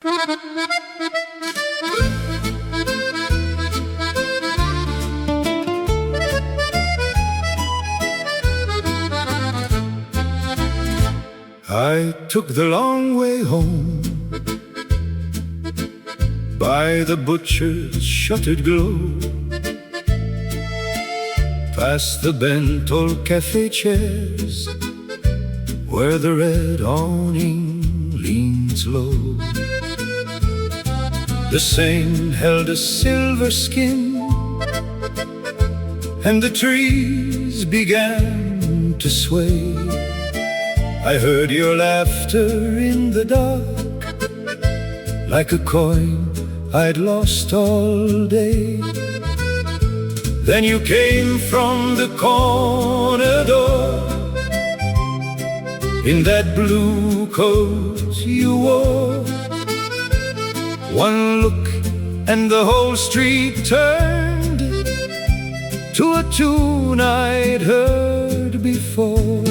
I took the long way home by the butcher's shuttered glow, past the bent old café chairs where the red awning leans low. The Seine held a silver skin, and the trees began to sway. I heard your laughter in the dark, like a coin I'd lost all day. Then you came from the corner door, in that blue coat you wore. One look and the whole street turned to a tune I'd heard before.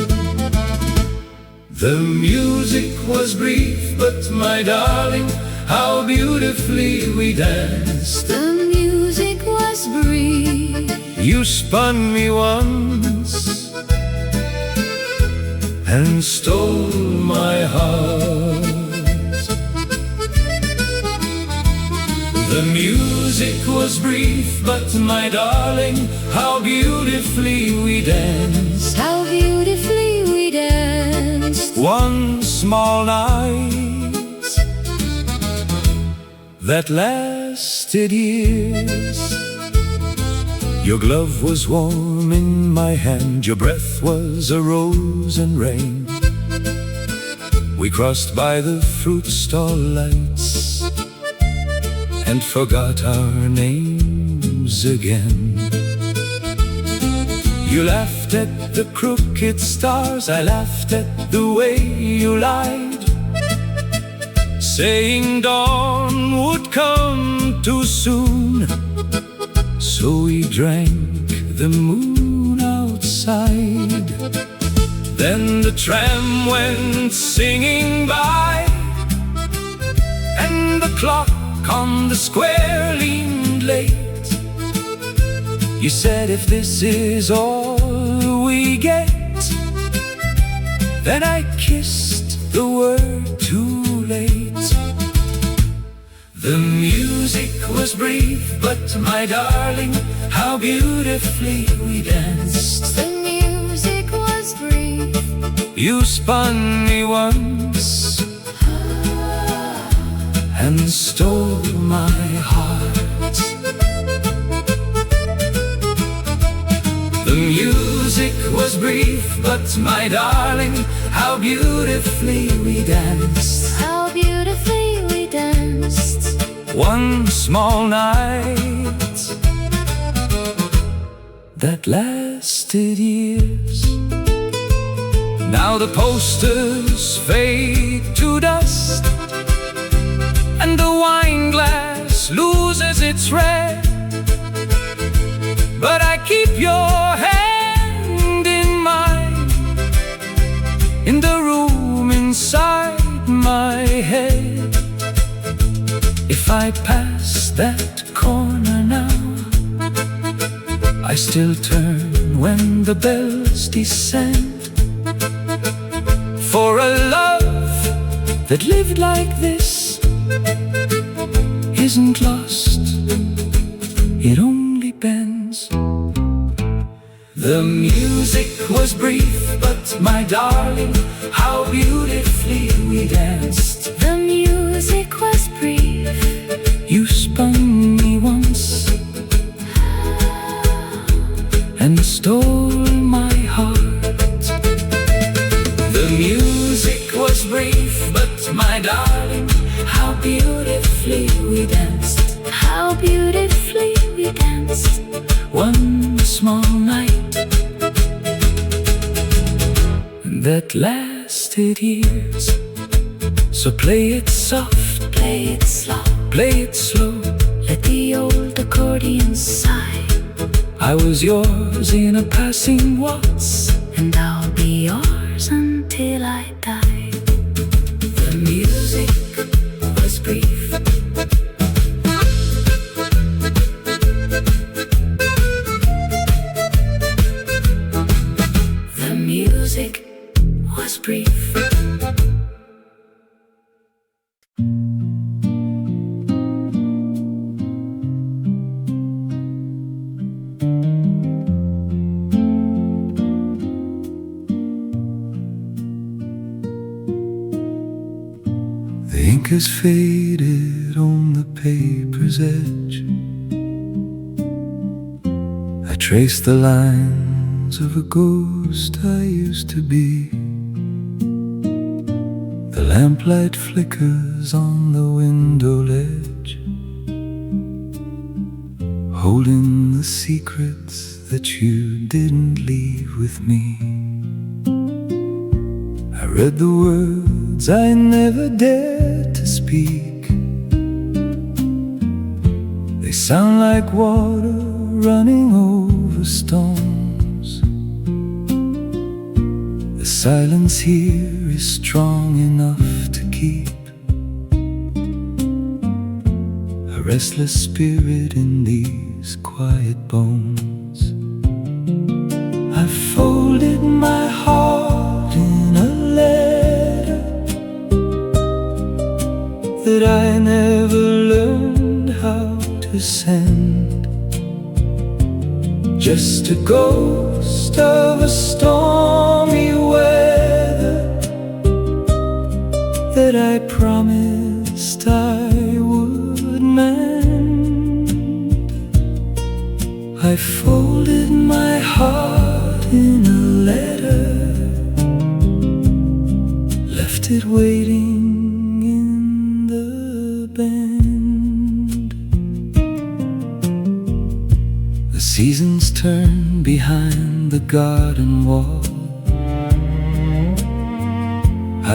The music was brief, but my darling, how beautifully we danced. The music was brief. You spun me once and stole my heart. The music was brief, but my darling, how beautifully we danced. How beautifully we danced. One small night that lasted years. Your glove was warm in my hand, your breath was a rose and rain. We crossed by the fruit stall lights and forgot our names again. You laughed at the crooked stars, I laughed at the way you lied, saying dawn would come too soon. So we drank the moon outside. Then the tram went singing by, and the clock on the square leaned late. You said, if this is all we get, then I kissed the word too late. The music was brief, but my darling, how beautifully we danced. The music was brief. You spun me once and stole my heart. The music was brief, but my darling, how beautifully we danced. How beautifully we danced. One small night that lasted years. Now the posters fade to dust, and the wine glass loses its red. But I keep your hand in mine, in the room inside my head. If I pass that corner now, I still turn when the bells descend. For a love that lived like this isn't lost, it only bends. The music was brief, but my darling, how beautifully we danced. The music was brief. You spun me once and stole my heart. The music was brief, but my darling, how beautifully we danced. How beautifully we danced. One small night that lasted years. So play it soft, Play it slow, play it slow. let the old accordion sigh. I was yours in a passing waltz, And I'll be yours until I die. the music was brief. The music was brief. The ink has faded on the paper's edge. I trace the lines of a ghost I used to be. The lamplight flickers on the window ledge, holding the secrets that you didn't leave with me. I read the words I never dared to speak. They sound like water running over stones. The silence here is strong enough to keep a restless spirit in these quiet bones. I folded my heart in a letter that I never learned how to send, just a ghost of a stormy weather that I promised I would mend. I folded my heart in a letter, left it waiting in the bend. The seasons turn behind the garden wall.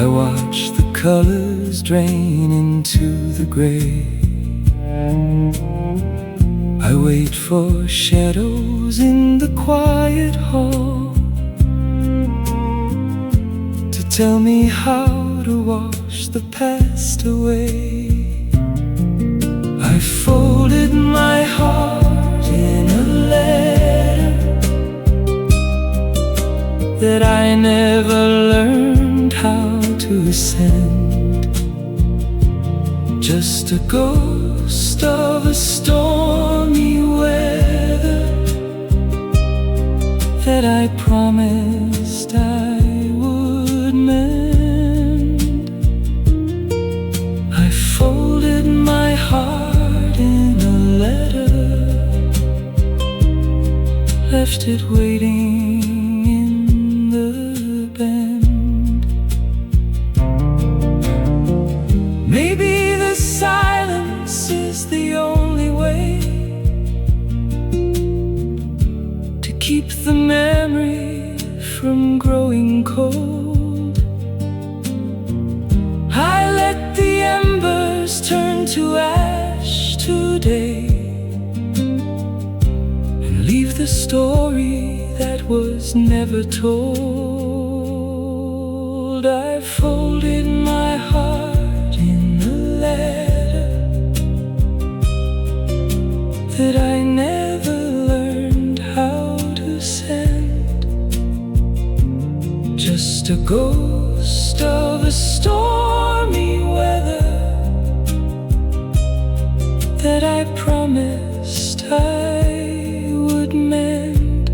I watch the colors drain into the gray. I wait for shadows in the quiet hall to tell me how to wash the past away. I folded my heart in a letter that I never learned how to send, just a ghost of a stormy weather that I promised I would mend. I folded my heart in a letter, left it waiting in the bend. Maybe the silence is the only way to keep the memory from growing cold. I let the embers turn to ash today and leave the story that was never told. I folded my heart in a letter that I never learned how to send, just a ghost of a stormy weather that I promised I would mend.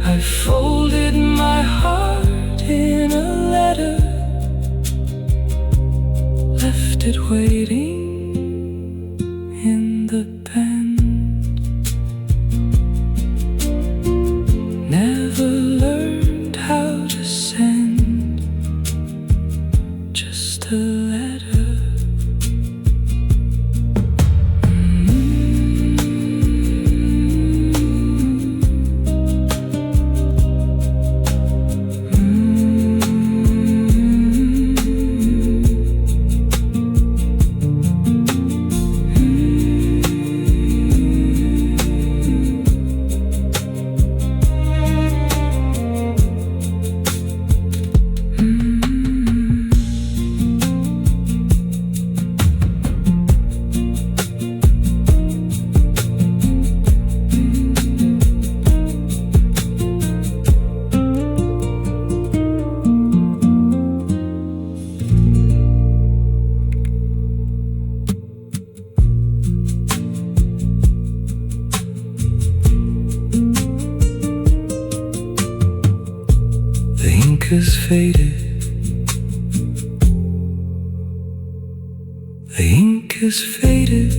I folded my heart in a letter, left it waiting in the bend. Never learned how to send, just a letter. has faded. The ink has faded.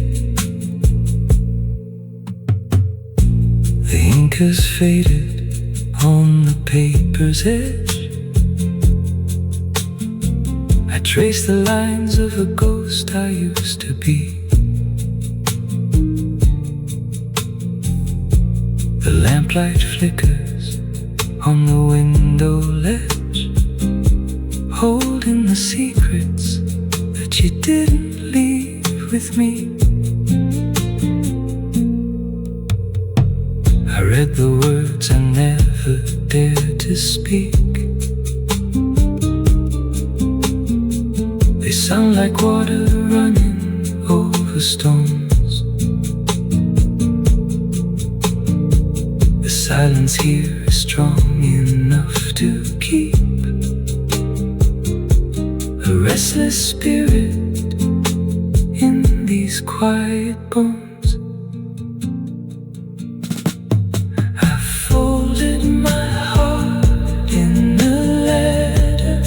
The ink has faded on the paper's edge. I trace the lines of a ghost I used to be. The lamplight flickers on the window ledge, holding the secrets that you didn't leave with me. I read the words I never dared to speak. They sound like water running over stones. The silence here is strong enough to keep a restless spirit in these quiet bones. I folded my heart in a letter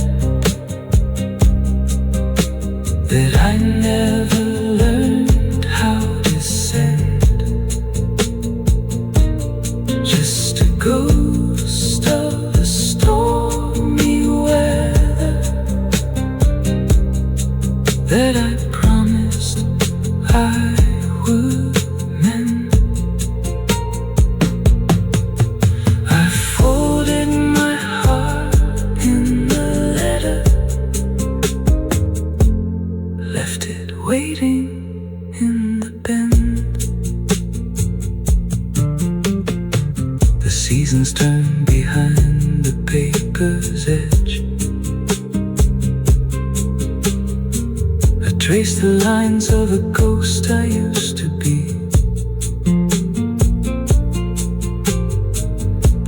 that I never learned how to send. Just a ghost of the stormy weather that I promised I would mend. I folded my heart in the letter, left it waiting in the bend. The seasons turn behind the paper's edge. I trace the lines of a ghost I used to be.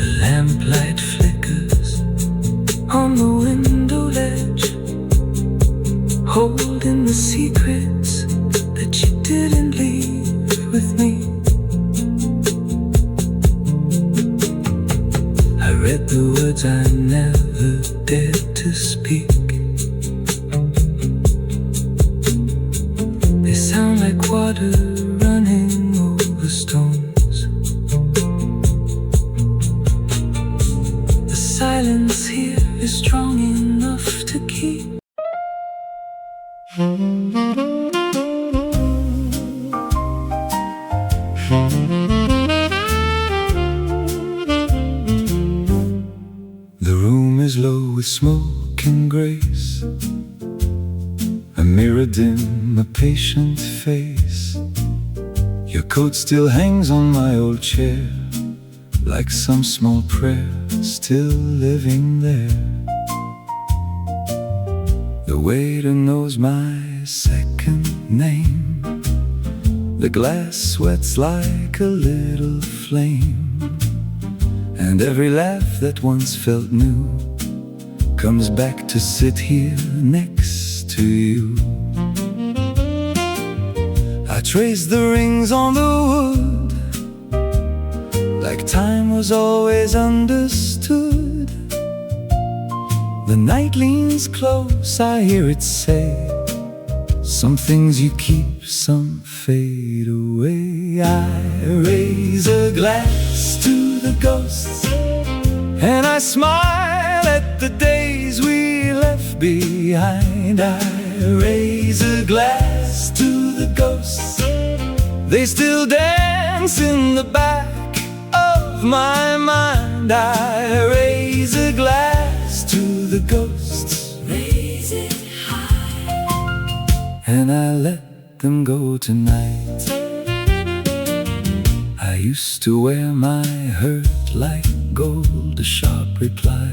The lamplight flickers on the window ledge, holding the secrets that you didn't leave with me. I read the words I never dared to speak. They sound like water running over stones. The silence here is strong enough to keep the room is low with smoke and grace. A mirror dim, a patient face. Your coat still hangs on my old chair, like some small prayer still living there. The waiter knows my second name. The glass sweats like a little flame, and every laugh that once felt new comes back to sit here next to you. I trace the rings on the wood, like time was always understood. The night leans close, I hear it say, some things you keep, some fade away. I raise a glass to the ghosts, and I smile at the days we left behind. I raise a glass to the ghosts, they still dance in the back of my mind. I raise a glass to the ghosts, Raise it high, and I let them go tonight. I used to wear my hurt like gold, a sharp reply,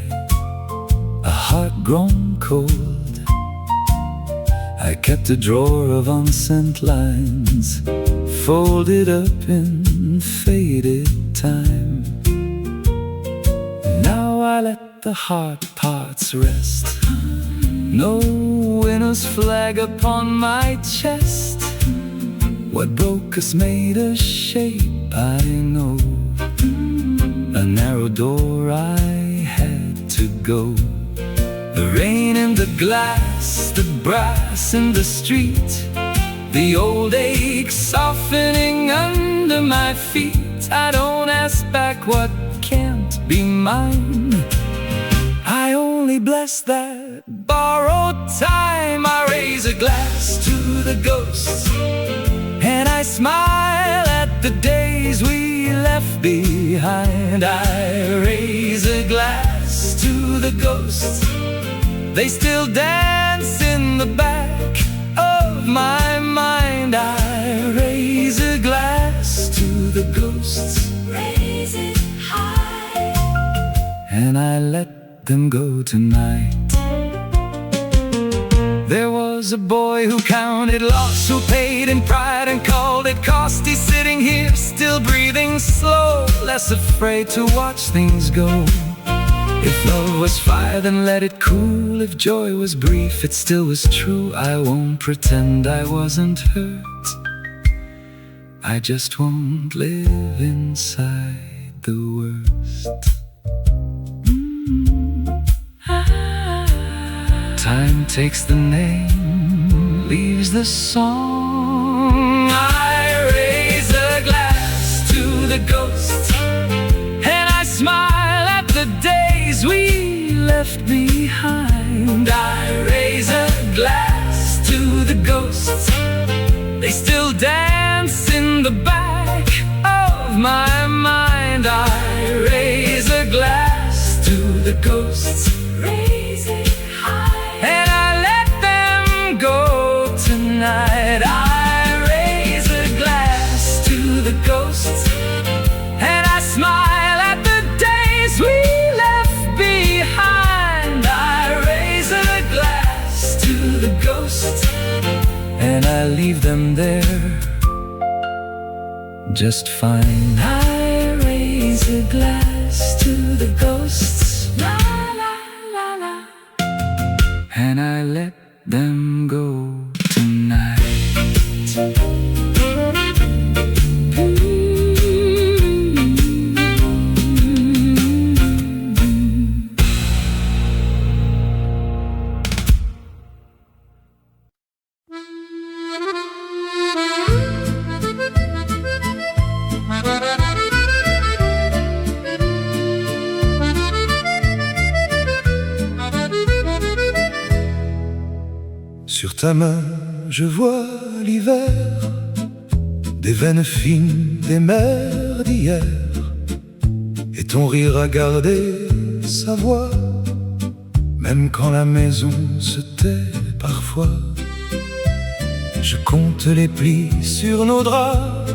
a heart grown cold. I kept a drawer of unsent lines, folded up in faded time. Now I let the hard parts rest, no winner's flag upon my chest. What broke us made us shape, I know. A narrow door I had to go. rain in the glass, the brass in the street, the old ache softening under my feet. I don't ask back what can't be mine. I only bless that borrowed time. I raise a glass to the ghosts, and I smile at the days we left behind. I raise a glass to the ghosts. They still dance in the back of my mind. I raise a glass to the ghosts, Raise it high, and I let them go tonight. There was a boy who counted loss, who paid in pride and called it cost. He's sitting here still breathing slow, less afraid to watch things go. If love was fire, then let it cool. If joy was brief, it still was true. I won't pretend I wasn't hurt. I just won't live inside the worst. Time takes the name, leaves the song. I raise a glass to the ghosts, and I smile at the days we left behind. I raise a glass to the ghosts. They still dance in the back of my mind. I raise a glass to the ghosts, raise it high, and I let them go tonight. I raise a glass to the ghosts, and I smile at the days we left behind. I raise a glass to the ghosts, and I leave them there just fine. I raise a glass to the ghosts, la la la la, and I let them go tonight. Sur ta main, je vois l'hiver, des veines fines des mers d'hier, et ton rire a gardé sa voix, même quand la maison se tait parfois. Je compte les plis sur nos draps,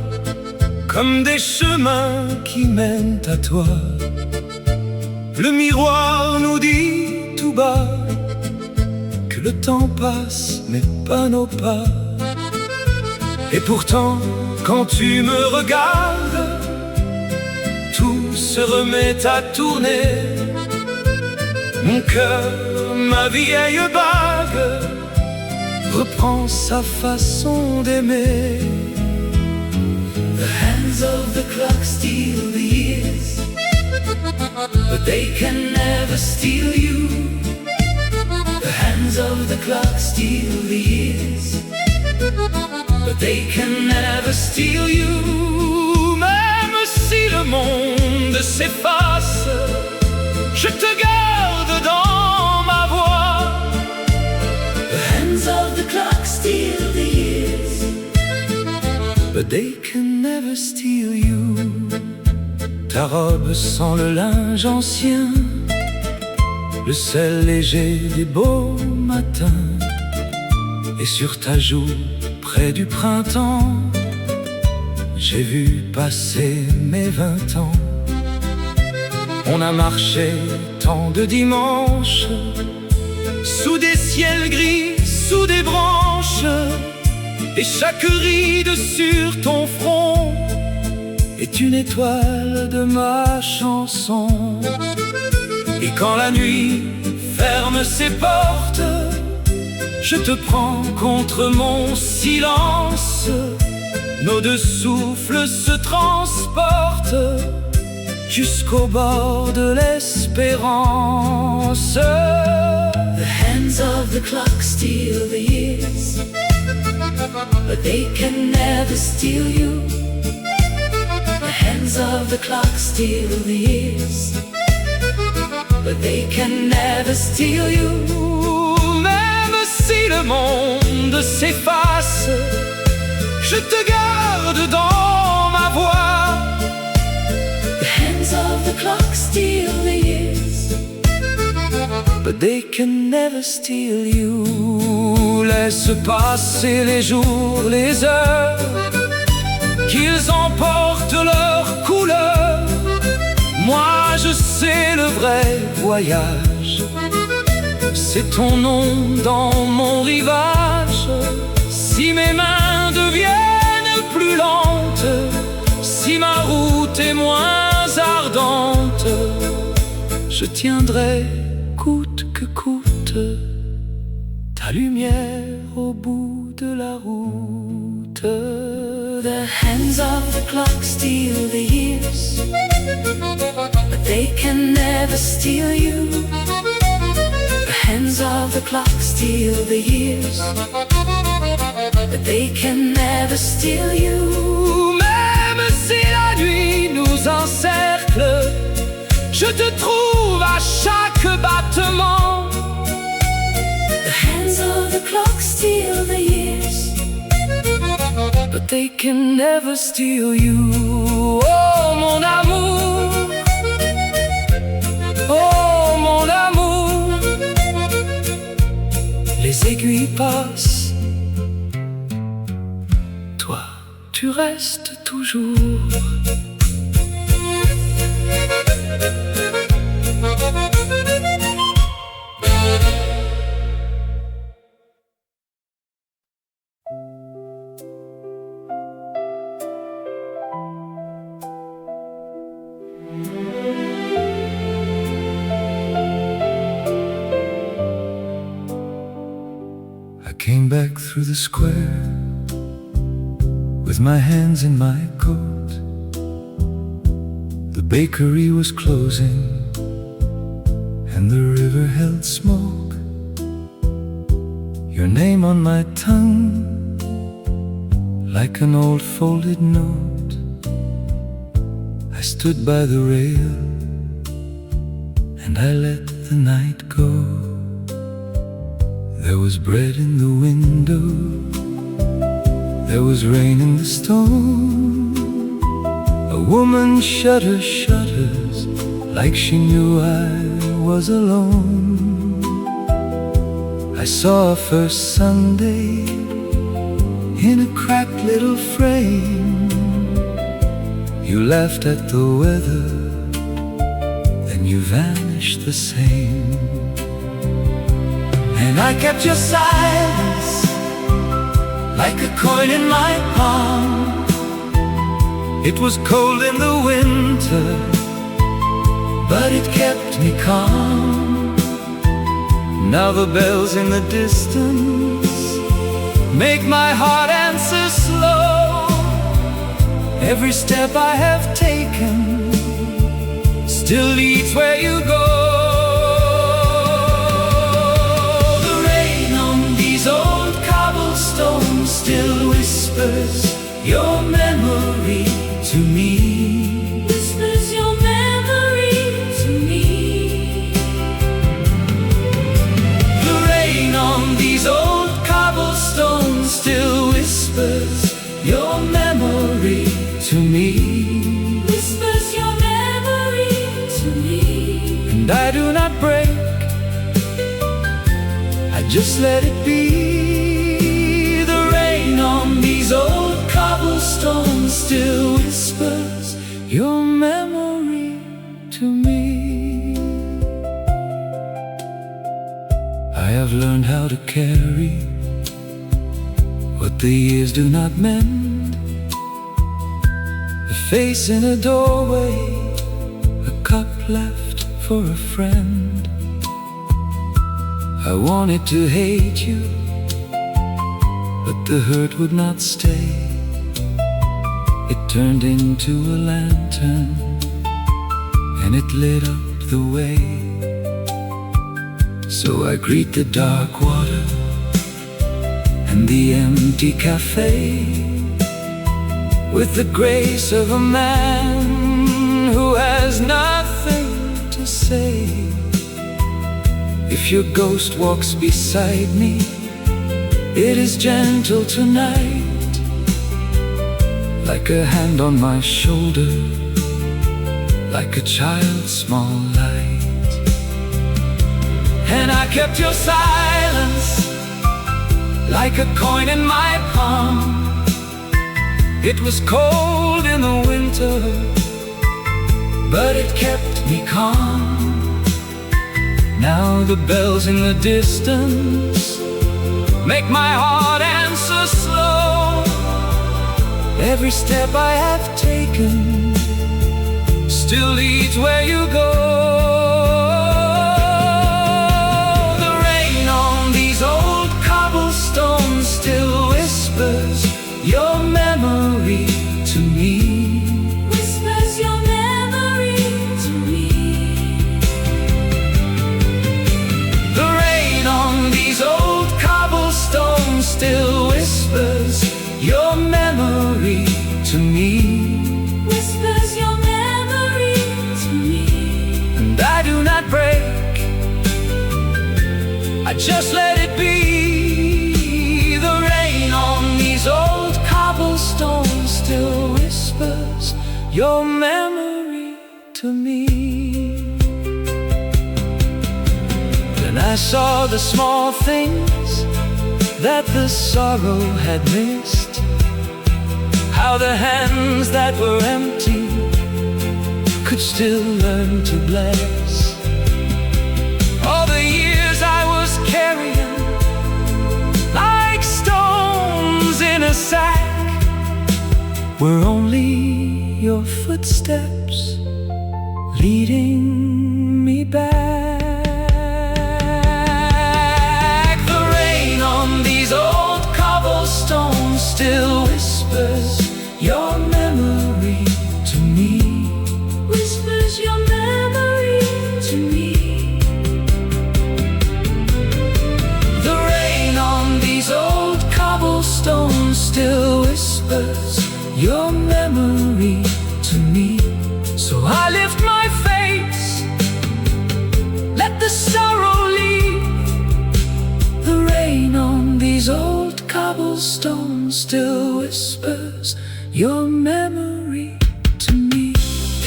comme des chemins qui mènent à toi. Le miroir nous dit tout bas que le temps passe, mais pas nos pas. Et pourtant, quand tu me regardes, tout se remet à tourner. Mon cœur, ma vieille bague, reprend sa façon d'aimer. The hands of the clock steal the years, but they can never steal you. The hands of the clock steal the years, but they can never steal you. Même si le monde s'efface, je te garde dans ma voix. The hands of the clock steal the years, but they can never steal you. Ta robe sent le linge ancien, le sel léger des beaux matins, et sur ta joue, près du printemps, j'ai vu passer mes 20 ans. On a marché tant de dimanches, sous des ciels gris, sous des branches, et chaque ride sur ton front est une étoile de ma chanson. Et quand la nuit ferme ses portes, je te prends contre mon silence. Nos deux souffles se transportent jusqu'au bord de l'espérance. The hands of the clock steal the years, but they can never steal you. The hands of the clock steal the years, but they can never steal you. Même si le monde s'efface, je te garde dans ma voix. The hands of the clock steal the years, but they can never steal you. Laisse passer les jours, les heures, qu'ils emportent leur couleur. Moi je sais le vrai voyage, c'est ton nom dans mon rivage. Si mes mains deviennent plus lentes, si ma route est moins ardente, je tiendrai coûte que coûte ta lumière au bout de la route. the hands of the clock steal the years, but they can never steal you. The hands of the clock steal the years, but they can never steal you. Même si la nuit nous encercle, je te trouve à chaque battement. The hands of the clock steal the years, but they can never steal you. Oh mon amour, oh mon amour. Les aiguilles passent, toi tu restes toujours. I came back through the square with my hands in my coat. The bakery was closing and the river held smoke. Your name on my tongue like an old folded note. I stood by the rail and I let the night go. There was bread in the window, there was rain in the stone. A woman shut her shutters like she knew I was alone. I saw her first Sunday in a cracked little frame. You laughed at the weather, then you vanished the same. And I kept your silence like a coin in my palm. It was cold in the winter, but it kept me calm. Now the bells in the distance make my heart answer slow. Every step I have taken still leads where you go. Old cobblestone still whispers your memory to me. whispers your memory to me. The rain on these old cobblestones still whispers your memory to me. Whispers your memory to me. And I do not break, I just let it be. The rain on these old cobblestones still whispers your memory to me. I have learned how to carry what the years do not mend. A face in a doorway, a cup left for a friend. I wanted to hate you, but the hurt would not stay. It turned into a lantern, and it lit up the way. So I greet the dark water and the empty café with the grace of a man who has nothing to say. If your ghost walks beside me, it is gentle tonight, like a hand on my shoulder, like a child's small light. And I kept your silence like a coin in my palm. It was cold in the winter, but it kept me calm. Now the bells in the distance make my heart answer slow. Every step I have taken still leads where you go. The rain on these old cobblestones still whispers your memory to me. Whispers your memory to me. The rain on these old cobblestones still whispers your memory to me. Whispers your memory to me. And I do not break, I just let it be. The rain on these old cobblestones still whispers your memory to me. Then I saw the small things that the sorrow had missed, how the hands that were empty could still learn to bless. All the years I was carrying like stones in a sack were only your footsteps leading me back. The rain on these old cobblestones still whispers your memory to me. Whispers your memory to me. The rain on these old cobblestones still whispers your memory to me. So I lift my face, let the sorrow leave. The rain on these old cobblestones still whispers your memory to me.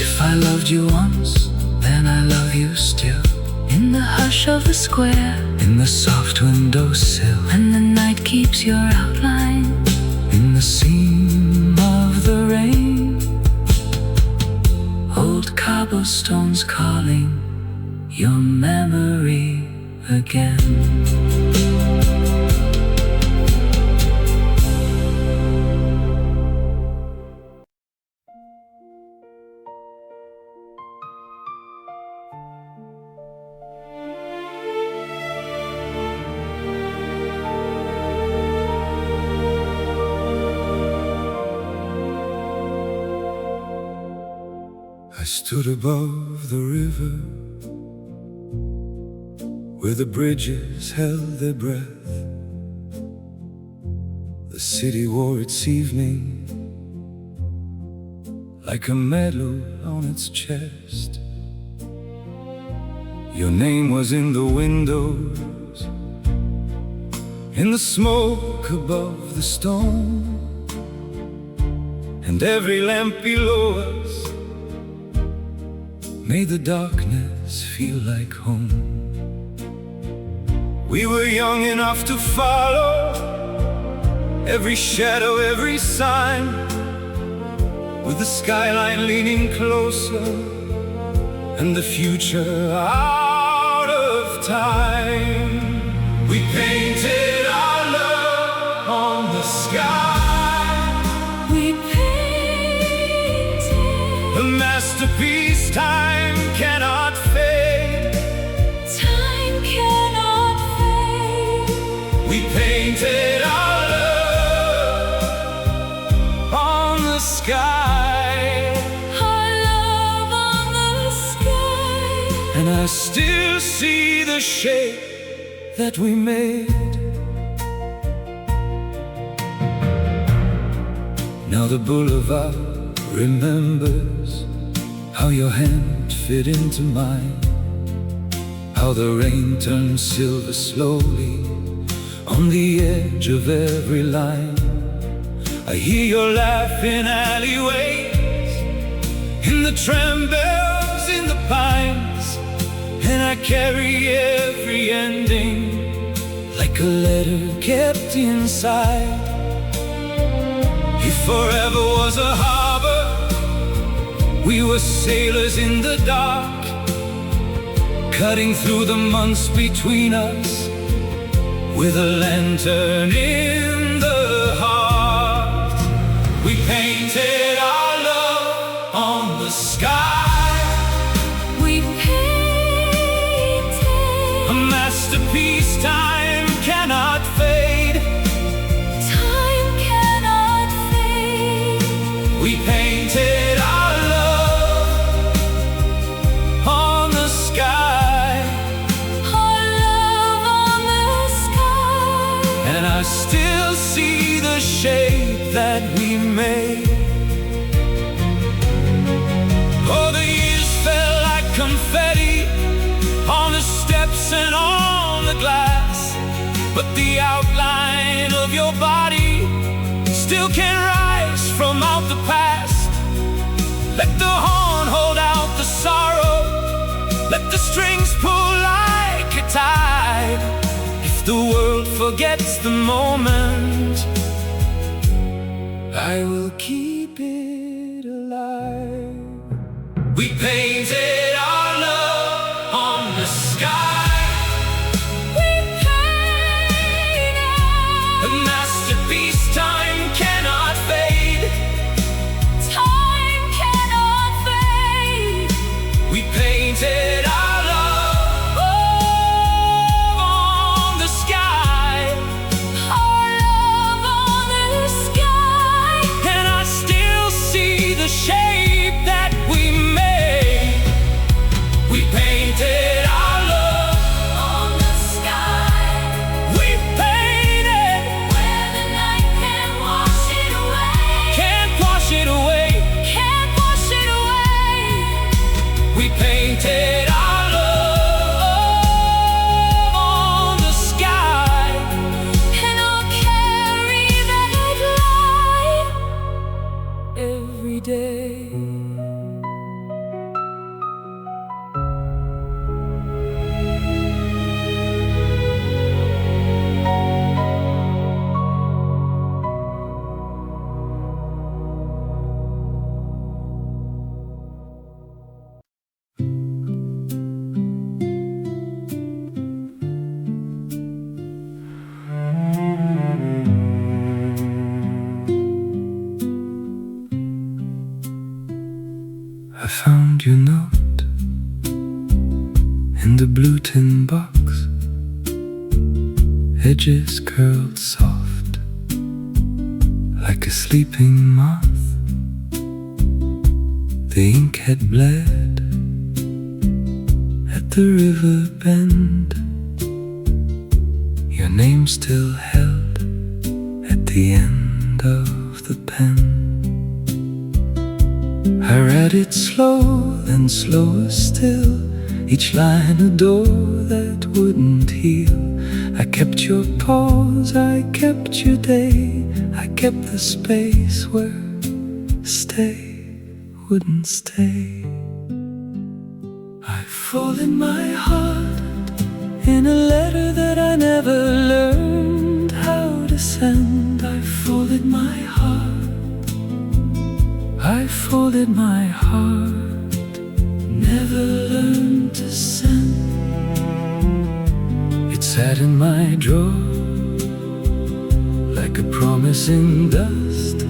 If I loved you once, then I love you still. In the hush of the square, In the soft windowsill, when the night keeps your outline, in the seam of the rain, old cobblestones calling your memory again. I stood above the river where the bridges held their breath. The city wore its evening like a medal on its chest. Your name was in the windows, in the smoke above the stone, and every lamp below us made the darkness feel like home. We were young enough to follow every shadow, every sign, with the skyline leaning closer and the future out of time. We painted our love on the sky. We painted A masterpiece time cannot fade. time cannot fade. We painted our love on the sky, Our love on the sky. and I still see the shape that we made. Now the boulevard remembers how your hand fit into mine, how the rain turns silver slowly on the edge of every line. I hear your laugh in alleyways, in the tram bells, in the pines, and I carry every ending like a letter kept inside. If forever was a harbor, we were sailors in the dark, cutting through the months between us with a lantern in the heart. We painted our love on the sky. We painted A masterpiece time cannot fade. time cannot fade. We painted our love on the sky, Our love on the sky. and I still see the shape that we made. Oh, the years fell like confetti on the steps and on the glass, but the outline of your body still can rise from out the past. Let the horn hold out the sorrow, let the strings pull like a tide. If the world forgets the moment, I will keep it alive. We painted our love on the sky. We painted A masterpiece time cannot fade. time cannot fade. We painted our love on the sky, Our love on the sky. and I still see the shape that we made. We painted our love On the sky. We painted, Where the night can't wash it away. can't wash it away. Can't wash it away. We painted our love on the sky, And I'll carry that light every day. I found your note in the blue tin box, edges curled soft like a sleeping moth. The ink had bled at the river bend, your name still held at the end of the pen. I read it slow, then slower still, each line a door that wouldn't heal. I kept your pause, I kept your day, I kept the space where stay wouldn't stay. I folded my heart in a letter that I never learned how to send. I folded my heart, I folded my heart, never learned to send. It sat in my drawer like a promise in dust.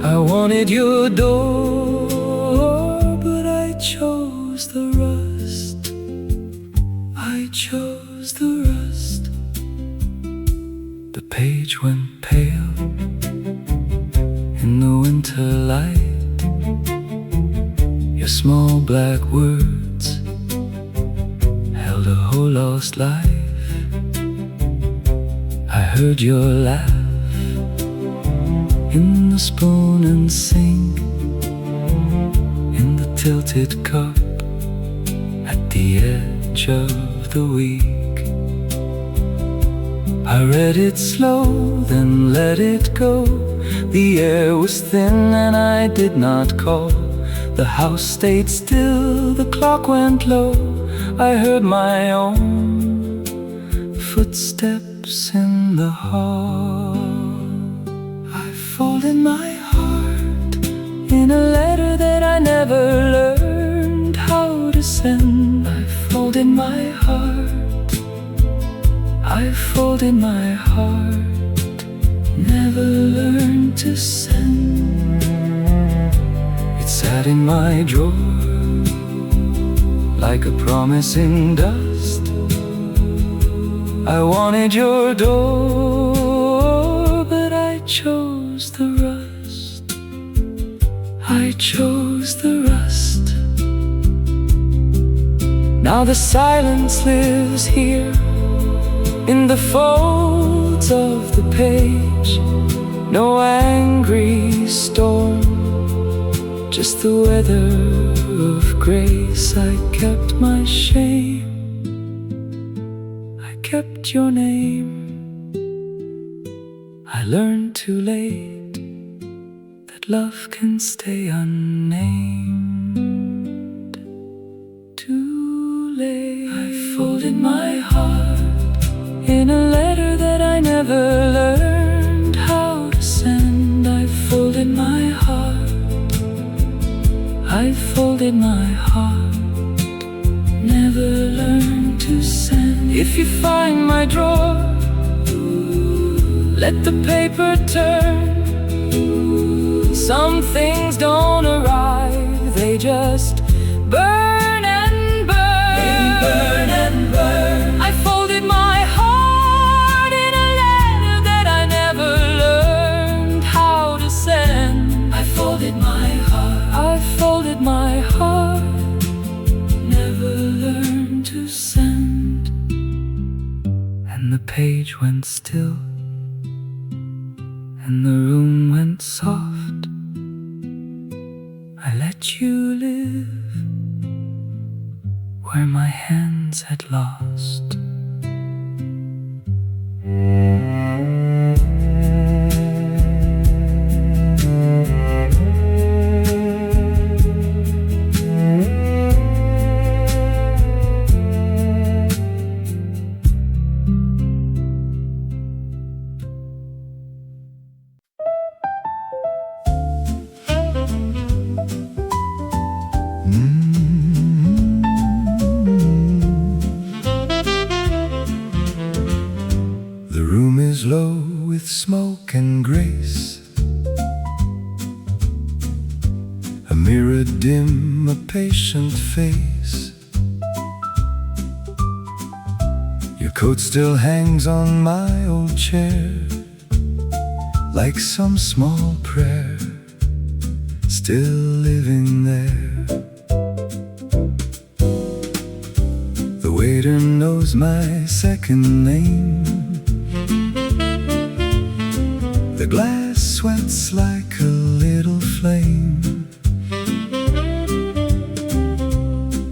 I wanted your door, but I chose the rust. I chose the rust. The page went pale in the winter light. Your small black words held a whole lost life. heard your laugh in the spoon and sink, in the tilted cup at the edge of the week. I read it slow, then let it go. The air was thin and I did not call. The house stayed still, the clock went low. I heard my own footsteps in the hall. I folded my heart in a letter that I never learned how to send. I folded my heart, I folded my heart, never learned to send. It sat in my drawer like a promise in dust. I wanted your door, but I chose the rust. I chose the rust. Now the silence lives here in the folds of the page. No angry storm, just the weather of grace. I kept my shame, I kept your name. I learned too late that love can stay unnamed. Too late. I folded my heart in a letter that I never learned how to send. I folded my heart, I folded my heart, never learned to send. If you find my drawer, let the paper turn. Some things don't arrive, they just burn and burn. They burn and burn. I folded my heart in a letter that I never learned how to send. I folded my heart, I folded my heart, never learned to send. And the page went still, and the room went soft. I let you live where my hands had lost. Low with smoke and grace, a mirror dim, a patient face. Your coat still hangs on my old chair, like some small prayer, still living there. The waiter knows my second name. The glass sweats like a little flame,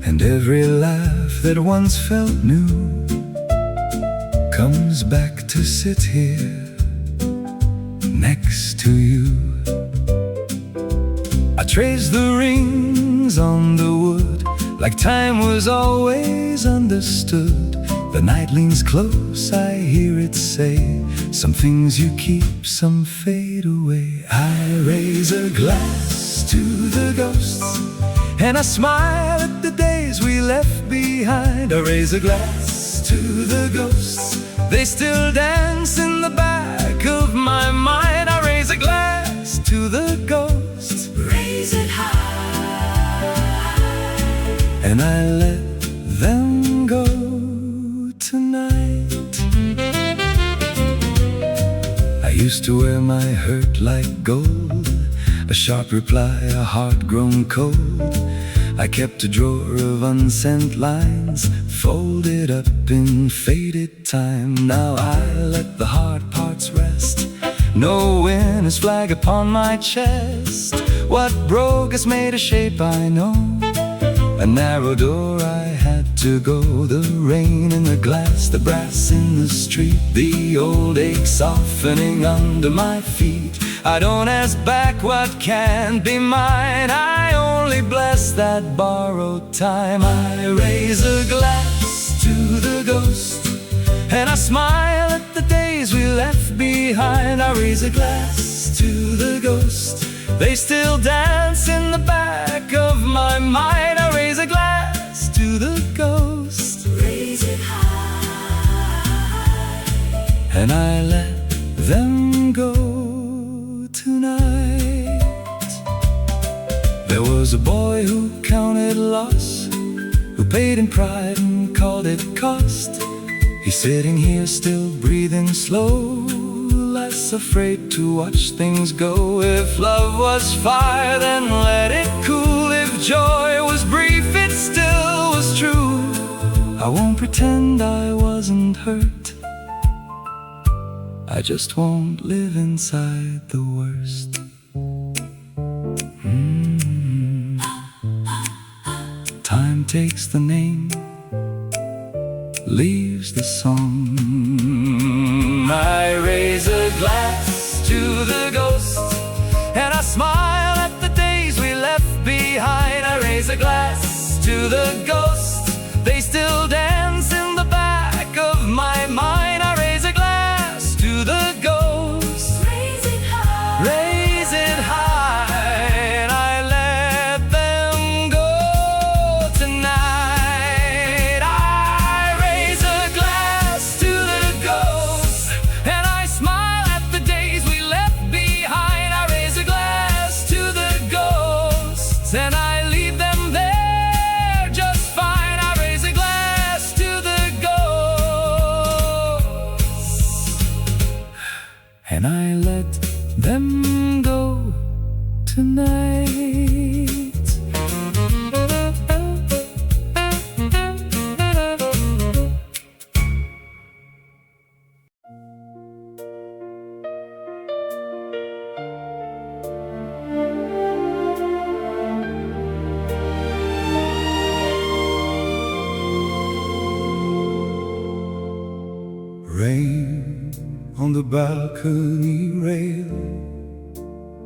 and every laugh that once felt new comes back to sit here next to you. I trace the rings on the wood like time was always understood. The night leans close, I hear it say, some things you keep, some fade away. I raise a glass to the ghosts, and I smile at the days we left behind. I raise a glass to the ghosts, they still dance in the back of my mind. I raise a glass to the ghosts, Raise it high, and I let them go tonight. I used to wear my hurt like gold, a sharp reply, a heart grown cold. I kept a drawer of unsent lines, folded up in faded time. Now I let the hard parts rest, knowing his flag upon my chest. What broke has made a shape I know, a narrow door I had to go. The rain in the glass, the brass in the street, the old ache softening under my feet. I don't ask back what can't be mine, I only bless that borrowed time. I raise a glass to the ghost, and I smile at the days we left behind. I raise a glass to the ghost, they still dance in the back of my mind. I raise a glass to the ghost, Raise it high, and I let them go tonight. There was a boy who counted loss, who paid in pride and called it cost. He's sitting here still breathing slow, less afraid to watch things go. If love was fire, then let it cool. If joy was brief, it still was true. I won't pretend I wasn't hurt, I just won't live inside the worst. Time takes the name, leaves the song. I raise a glass to the ghost, and I smile at the days we left behind. I raise a glass to the ghost, they still dance in the back of my mind. I raise a glass to the ghost, raise it high, raise it high, and I let them go tonight. I raise a glass to the ghost, and I smile at the days we left behind. I raise a glass to the ghosts, and I leave them there just fine. I raise a glass to the ghosts, and I let them go tonight. Rain on the balcony rail,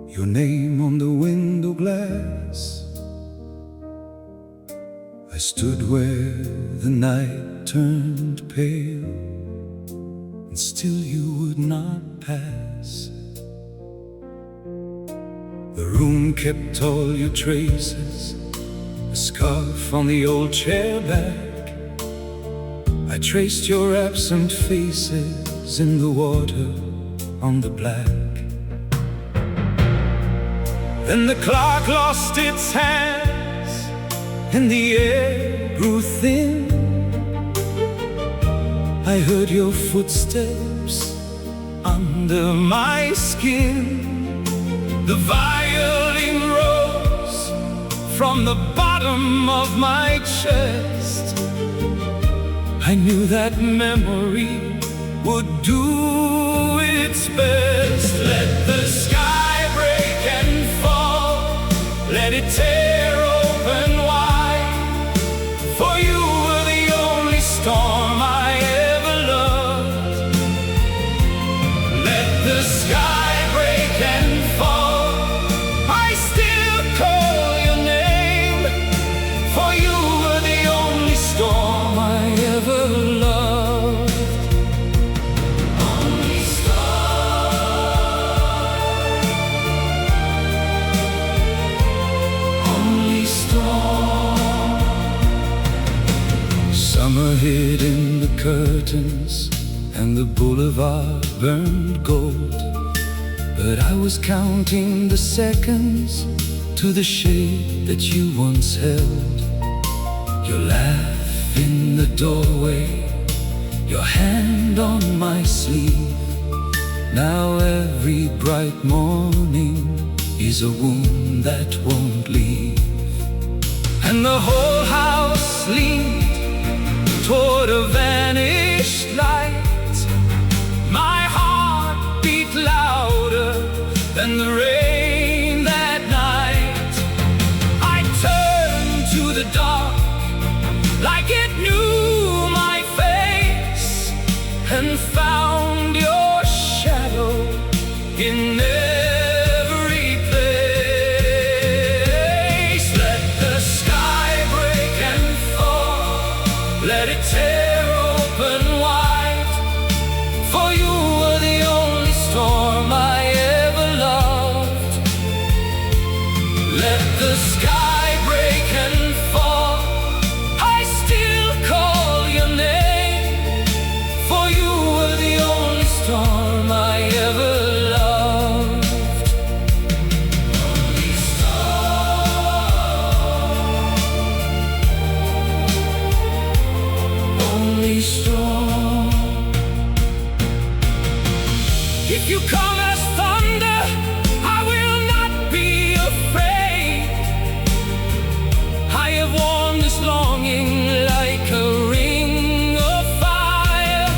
your name on the window glass. I stood where the night turned pale, and still you would not pass. The room kept all your traces, a scarf on the old chair back. I traced your absent faces in the water on the black. Then the clock lost its hands, and the air grew thin. I heard your footsteps under my skin. The violin rose from the bottom of my chest. I knew that memory would do its best. Let the sky break and fall, let it tear open wide. For you were the only storm I ever loved. Let the sky break and fall, I still call your name. For you were the only storm I ever loved. Only storm, only storm. Summer hid in the curtains, and the boulevard burned gold. But I was counting the seconds to the shade that you once held. Your laugh in the doorway, your hand on my sleeve. Now every bright morning is a wound that won't leave. and the whole house leaned toward a vanished light. My heart beat louder than the rain that night. I turned to the dark like it knew my face, and found your shadow in every place. Let the sky break and fall, let it tear open wide, for you were the only storm I ever loved. Let the sky break and fall, I still call your name, for you were the only storm I ever loved. Only storm, only storm. If you come as thunder, I will not be afraid. I have worn this longing like a ring of fire.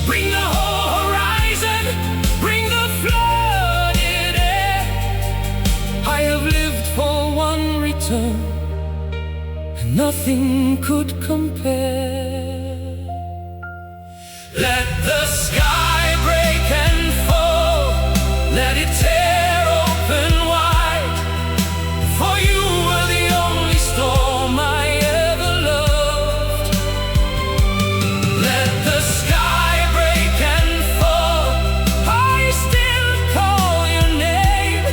Bring the whole horizon, bring the flooded air. I have lived for one return, and nothing could compare. Let the sky break and fall, let it tear open wide, for you were the only storm I ever loved. Let the sky break and fall, I still call your name,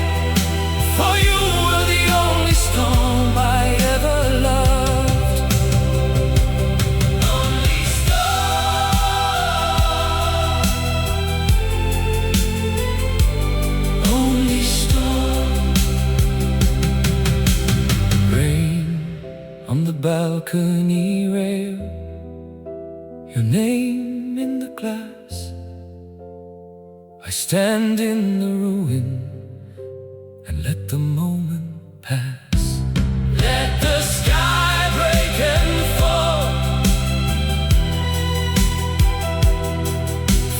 for you were the only storm I ever loved. Only storm, only storm. Rain on the balcony rail, your name in the glass. I stand in the ruin and let the moment pass. Let the sky break and fall,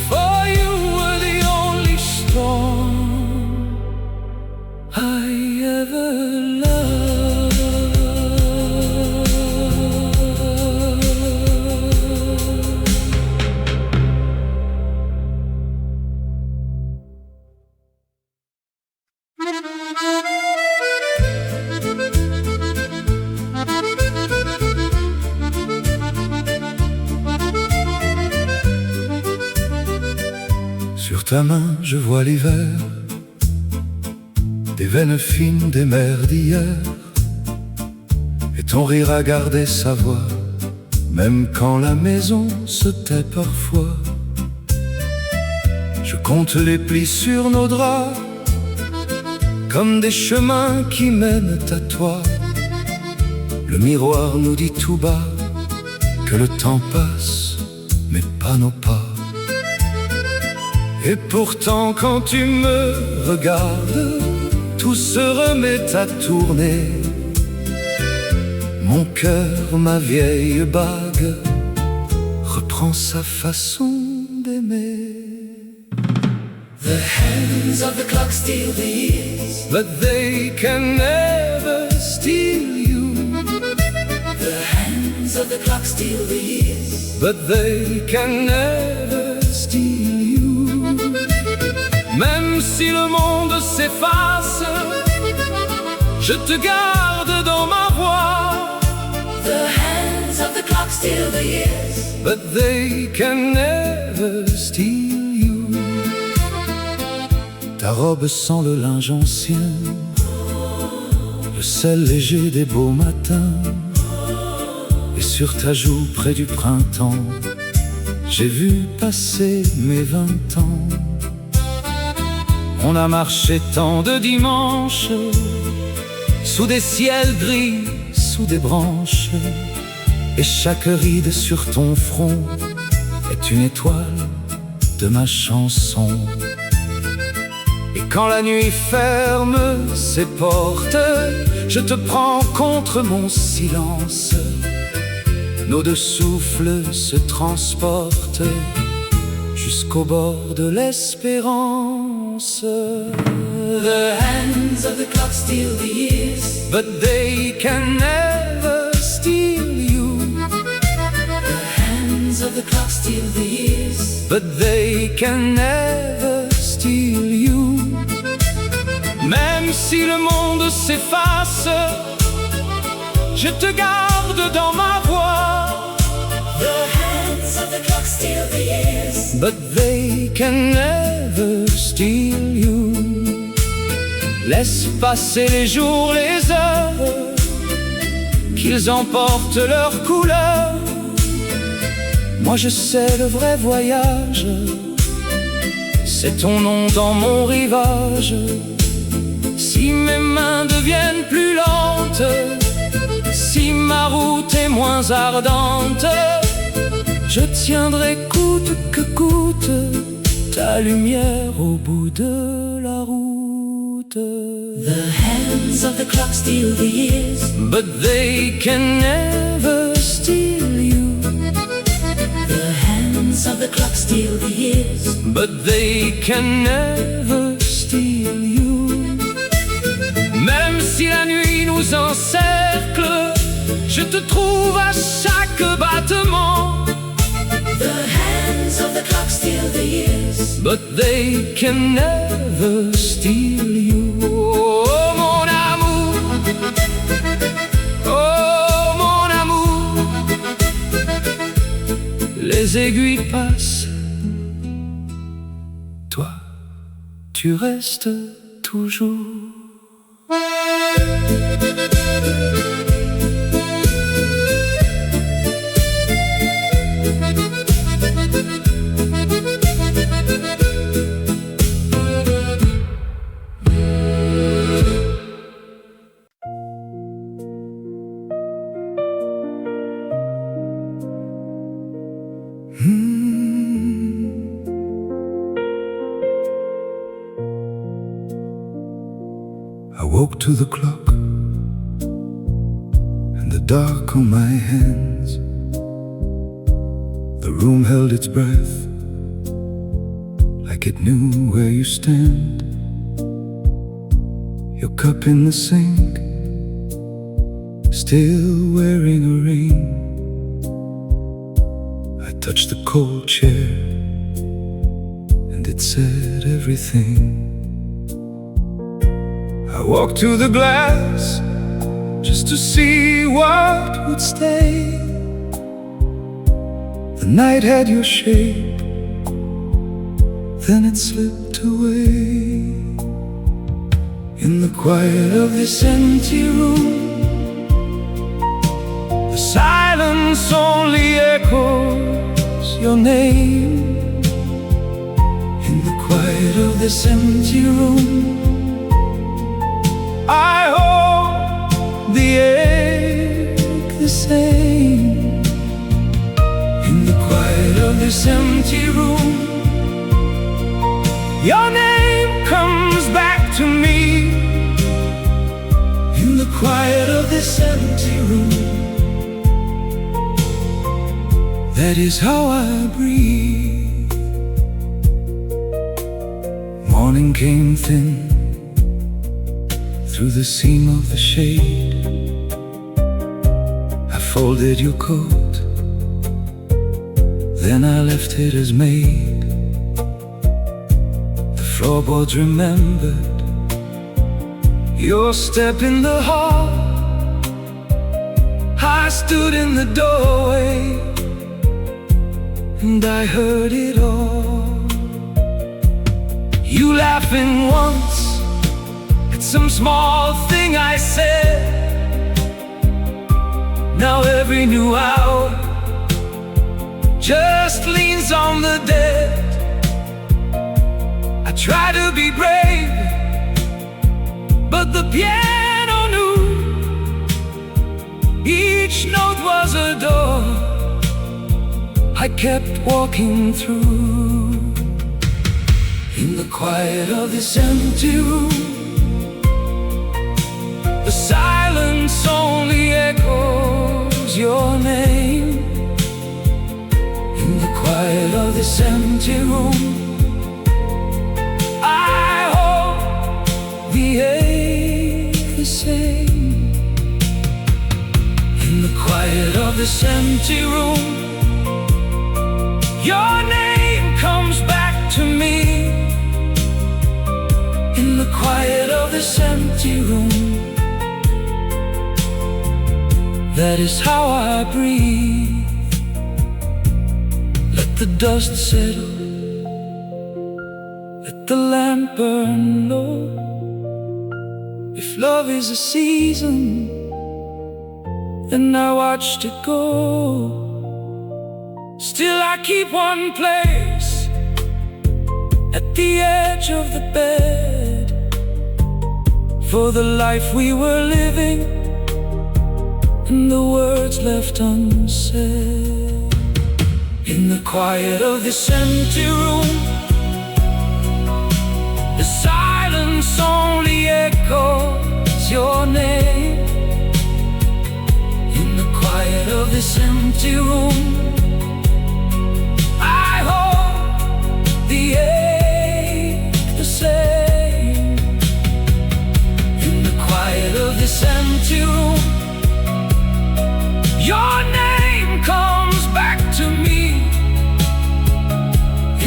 for you were the only storm I ever loved. Sur ta main je vois l'hiver, des veines fines des mers d'hier, et ton rire a gardé sa voix, même quand la maison se tait parfois. Je compte les plis sur nos draps, comme des chemins qui mènent à toi. Le miroir nous dit tout bas que le temps passe, mais pas nos pas. Et pourtant quand tu me regardes, tout se remet à tourner. Mon cœur, ma vieille bague, reprend sa façon d'aimer. The hands of the clock steal the years, But they can never steal you. the hands of the clock steal the years, But they can never steal you. Même si le monde s'efface, je te garde dans ma voix. the hands of the clock steal the years, But they can never steal you. Ta robe sent le linge ancien, le sel léger des beaux matins, et sur ta joue près du printemps, j'ai vu passer mes 20 ans. On a marché tant de dimanches, sous des ciels gris, sous des branches, et chaque ride sur ton front est une étoile de ma chanson. Et quand la nuit ferme ses portes, je te prends contre mon silence. Nos deux souffles se transportent jusqu'au bord de l'espérance. The hands of the clock steal the years, but they can never steal you. the hands of the clock steal the years, But they can never steal you. Même si le monde s'efface, je te garde dans ma voix. the hands of the clock steal the years, But they can never steal you. Laisse passer les jours, les heures, qu'ils emportent leur couleur. Moi je sais le vrai voyage, c'est ton nom dans mon rivage. Si mes mains deviennent plus lentes, si ma route est moins ardente, je tiendrai coûte que coûte ta lumière au bout de la route. the hands of the clock steal the years, But they can never steal you. the hands of the clock steal the years, But they can never steal you. Même si la nuit nous encercle, je te trouve à chaque battement. the hands of the clock steal the years, But they can never steal you. Oh mon amour, oh mon amour. Les aiguilles passent, toi tu restes toujours. I woke to the clock and the dark on my hands. The room held its breath, like it knew where you stand. Your cup in the sink, still wearing a ring. I touched the cold chair and it said everything. I walked to the glass just to see what would stay. The night had your shape, then it slipped away. In the quiet of this empty room, the silence only echoes your name. In the quiet of this empty room, I hold the ache the same. In the quiet of this empty room, your name comes back to me. In the quiet of this empty room, that is how I breathe. Morning came thin through the seam of the shade. I folded your coat, then I left it as made. The floorboards remembered your step in the hall. I stood in the doorway and I heard it all. You laughing once at some small thing I said. Now every new hour just leans on the dead. I try to be brave, but the piano knew each note was a door I kept walking through. In the quiet of this empty room, the silence only echoes your name. In the quiet of this empty room, I hold the ache the same. In the quiet of this empty room, your name comes back to me. In the quiet of this empty room, that is how I breathe. Let the dust settle, let the lamp burn low. If love is a season, then I watched it go. Still I keep one place at the edge of the bed, for the life we were living and the words left unsaid. In the quiet of this empty room, the silence only echoes your name. In the quiet of this empty room, I hold the ache the same. In the quiet of this empty room, your name comes back to me.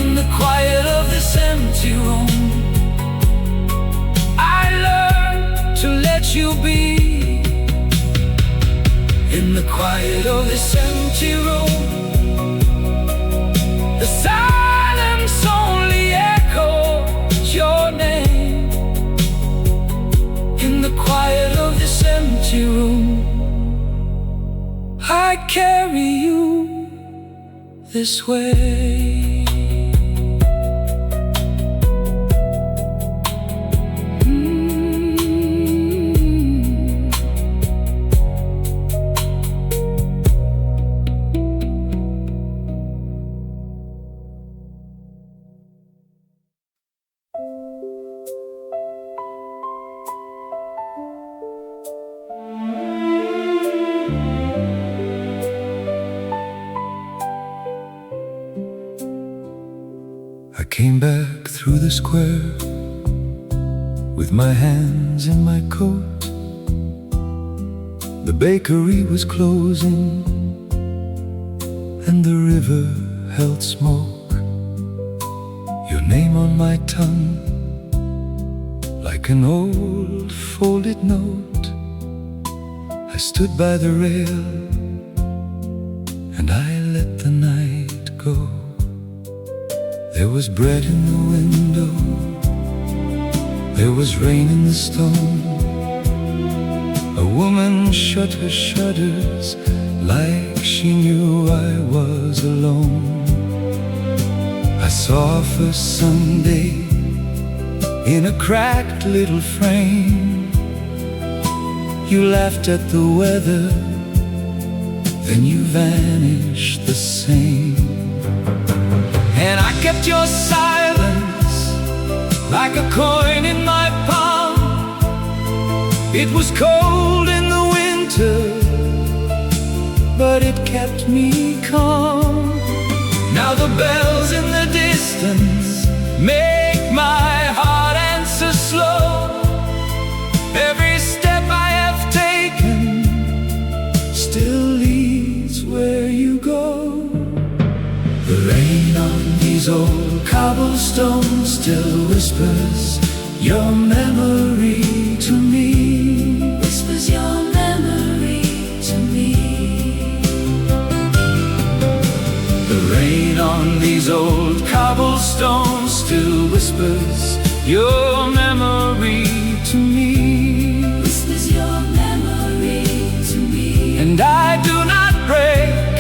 In the quiet of this empty room, I learn to let you be. In the quiet of this empty room, the silence only echoes your name. In the quiet of this empty room, I carry you this way. I came back through the square with my hands in my coat. The bakery was closing and the river held smoke. Your name on my tongue, like an old folded note. I stood by the rail and I let the night go. There was bread in the window, there was rain in the stone. A woman shut her shutters like she knew I was alone. I saw first Sunday in a cracked little frame. You laughed at the weather, then you vanished the same. And I kept your silence like a coin in my palm. It was cold in the winter, but it kept me calm. Now the bells in the distance make my heart answer slow. Every step I have taken still leads where you go. The rain on these old cobblestones still whispers your memory to me. Whispers your memory to me. The rain on these old cobblestones still whispers your memory to me. Whispers your memory to me. And I do not break,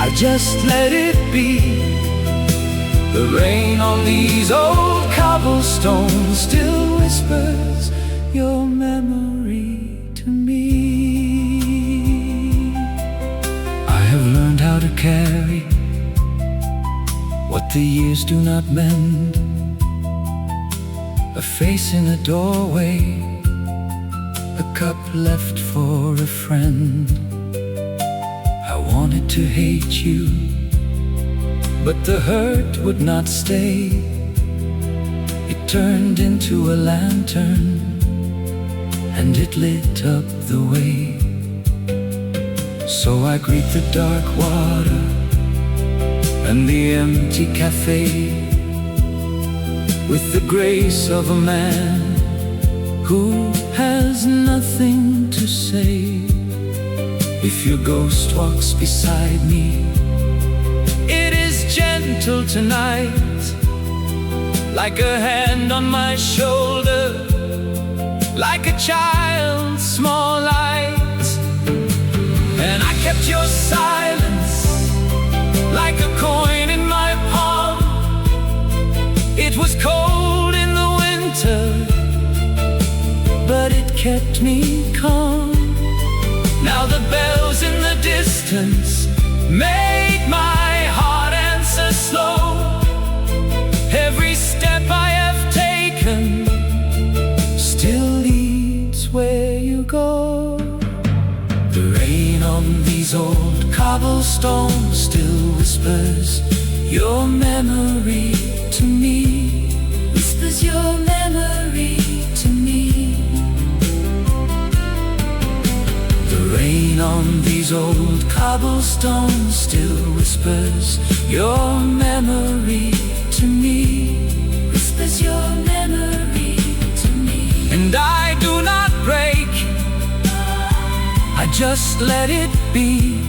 I just let it be. The rain on these old cobblestones still whispers your memory to me. I have learned how to carry what the years do not mend. A face in a doorway, a cup left for a friend. I wanted to hate you, but the hurt would not stay. It turned into a lantern, and it lit up the way. So I greet the dark water and the empty café with the grace of a man who has nothing to say. If your ghost walks beside me, it is gentle tonight, like a hand on my shoulder, like a child's small light. And I kept your silence like a coin in my palm. It was cold in the winter, but it kept me calm. Now the bells in the distance make my heart answer slow. Every step I have taken still leads where you go. The rain on these old cobblestones still whispers your memory to me. Whispers your memory to me. The rain on these old cobblestones still whispers your memory to me. Whispers your memory to me. And I do not break, I just let it be.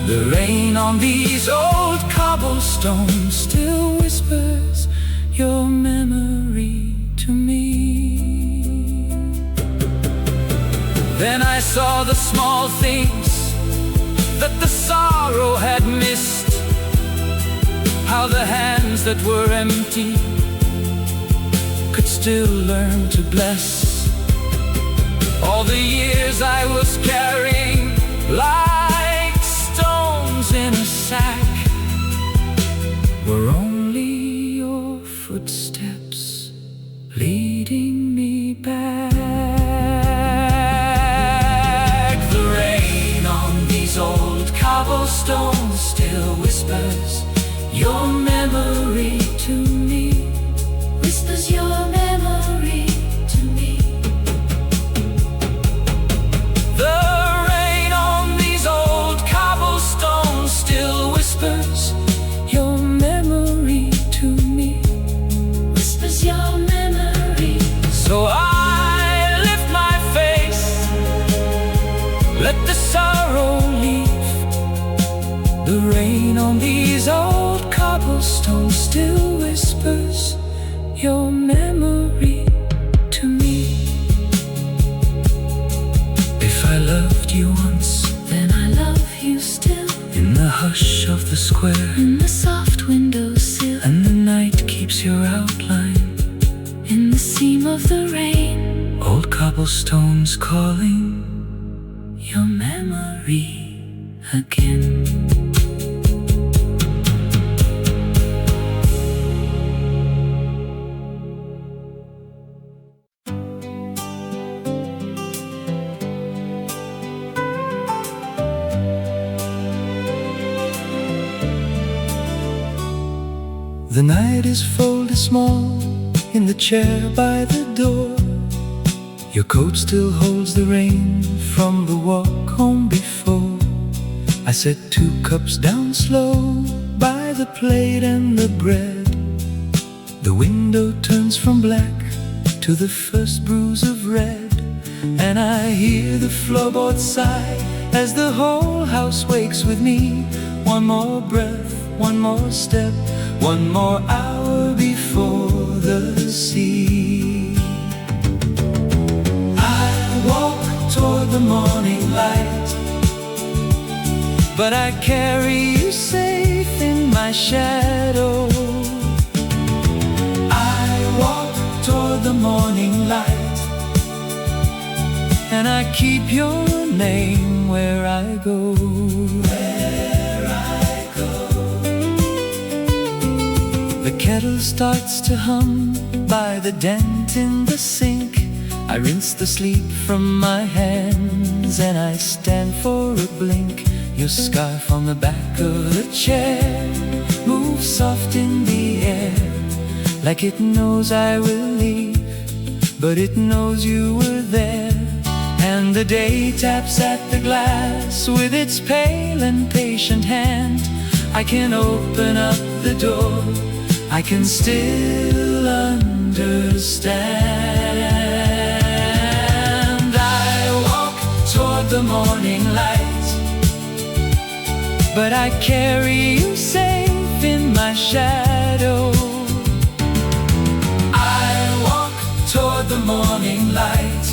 The rain on these old cobblestones still whispers your memory to me. Then I saw the small things that the sorrow had missed, how the hands that were empty could still learn to bless. All the years I was carrying like stones in a sack were only your footsteps leading me back. The rain on these old cobblestones still whispers your memory to me. Whispers your memory to me. The rain on these old cobblestones still whispers your memory to me. Whispers your memory. So I lift my face, let the sorrow leave. The rain on these old cobblestones still whispers your memory to me. If I loved you once, then I love you still. In the hush of the square, in the soft windowsill, and the night keeps your outline in the seam of the rain. Old cobblestones calling your memory again. The night is folded small in the chair by the door. Your coat still holds the rain from the walk home before. I set 2 cups down slow by the plate and the bread. The window turns from black to the first bruise of red, and I hear the floorboard sigh as the whole house wakes with me. One more breath, one more step, one more hour before the sea. I walk toward the morning light, but I carry you safe in my shadow. I walk toward the morning light, and I keep your name where I go. Where I go. kettle starts to hum by the dent in the sink. I rinse the sleep from my hands and I stand for a blink. Your scarf on the back of the chair moves soft in the air, like it knows I will leave, but it knows you were there. And the day taps at the glass with its pale and patient hand. I can open up the door, I can still understand. I walk toward the morning light, but I carry you safe in my shadow. I walk toward the morning light,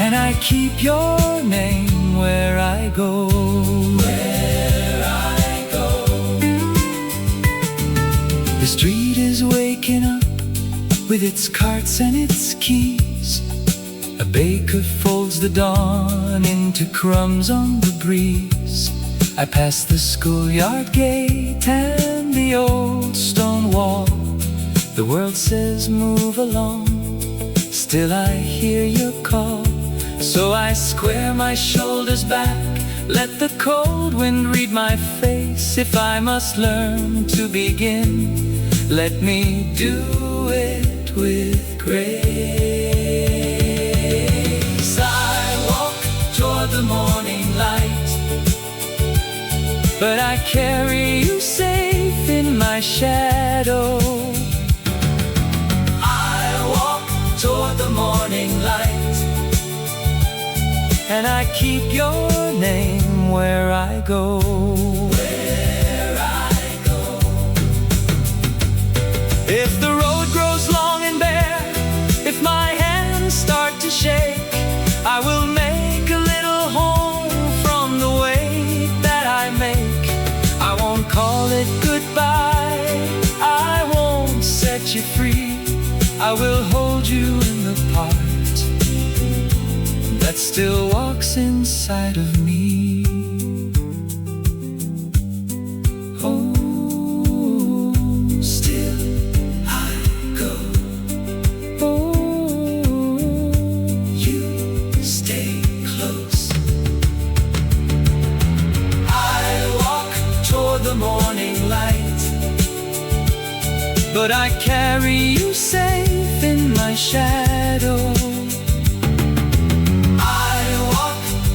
and I keep your name where I go. Where I go. The street is waking up with its carts and its keys. A baker folds the dawn into crumbs on the breeze. I pass the schoolyard gate and the old stone wall. The world says move along, still I hear your call. So I square my shoulders back, let the cold wind read my face. If I must learn to begin, let me do it with grace. I walk toward the morning light, but I carry you safe in my shadow. I walk toward the morning light, and I keep your name where I go. Where I go. If the road grows long and bare, if my hands start to shake, I will make a little home from the way that I make. I won't call it goodbye, I won't set you free. I will hold you in the part that still walks inside of me. Oh, still I go. Oh, you stay close. I walk toward the morning light, but I carry you safe in my shadow.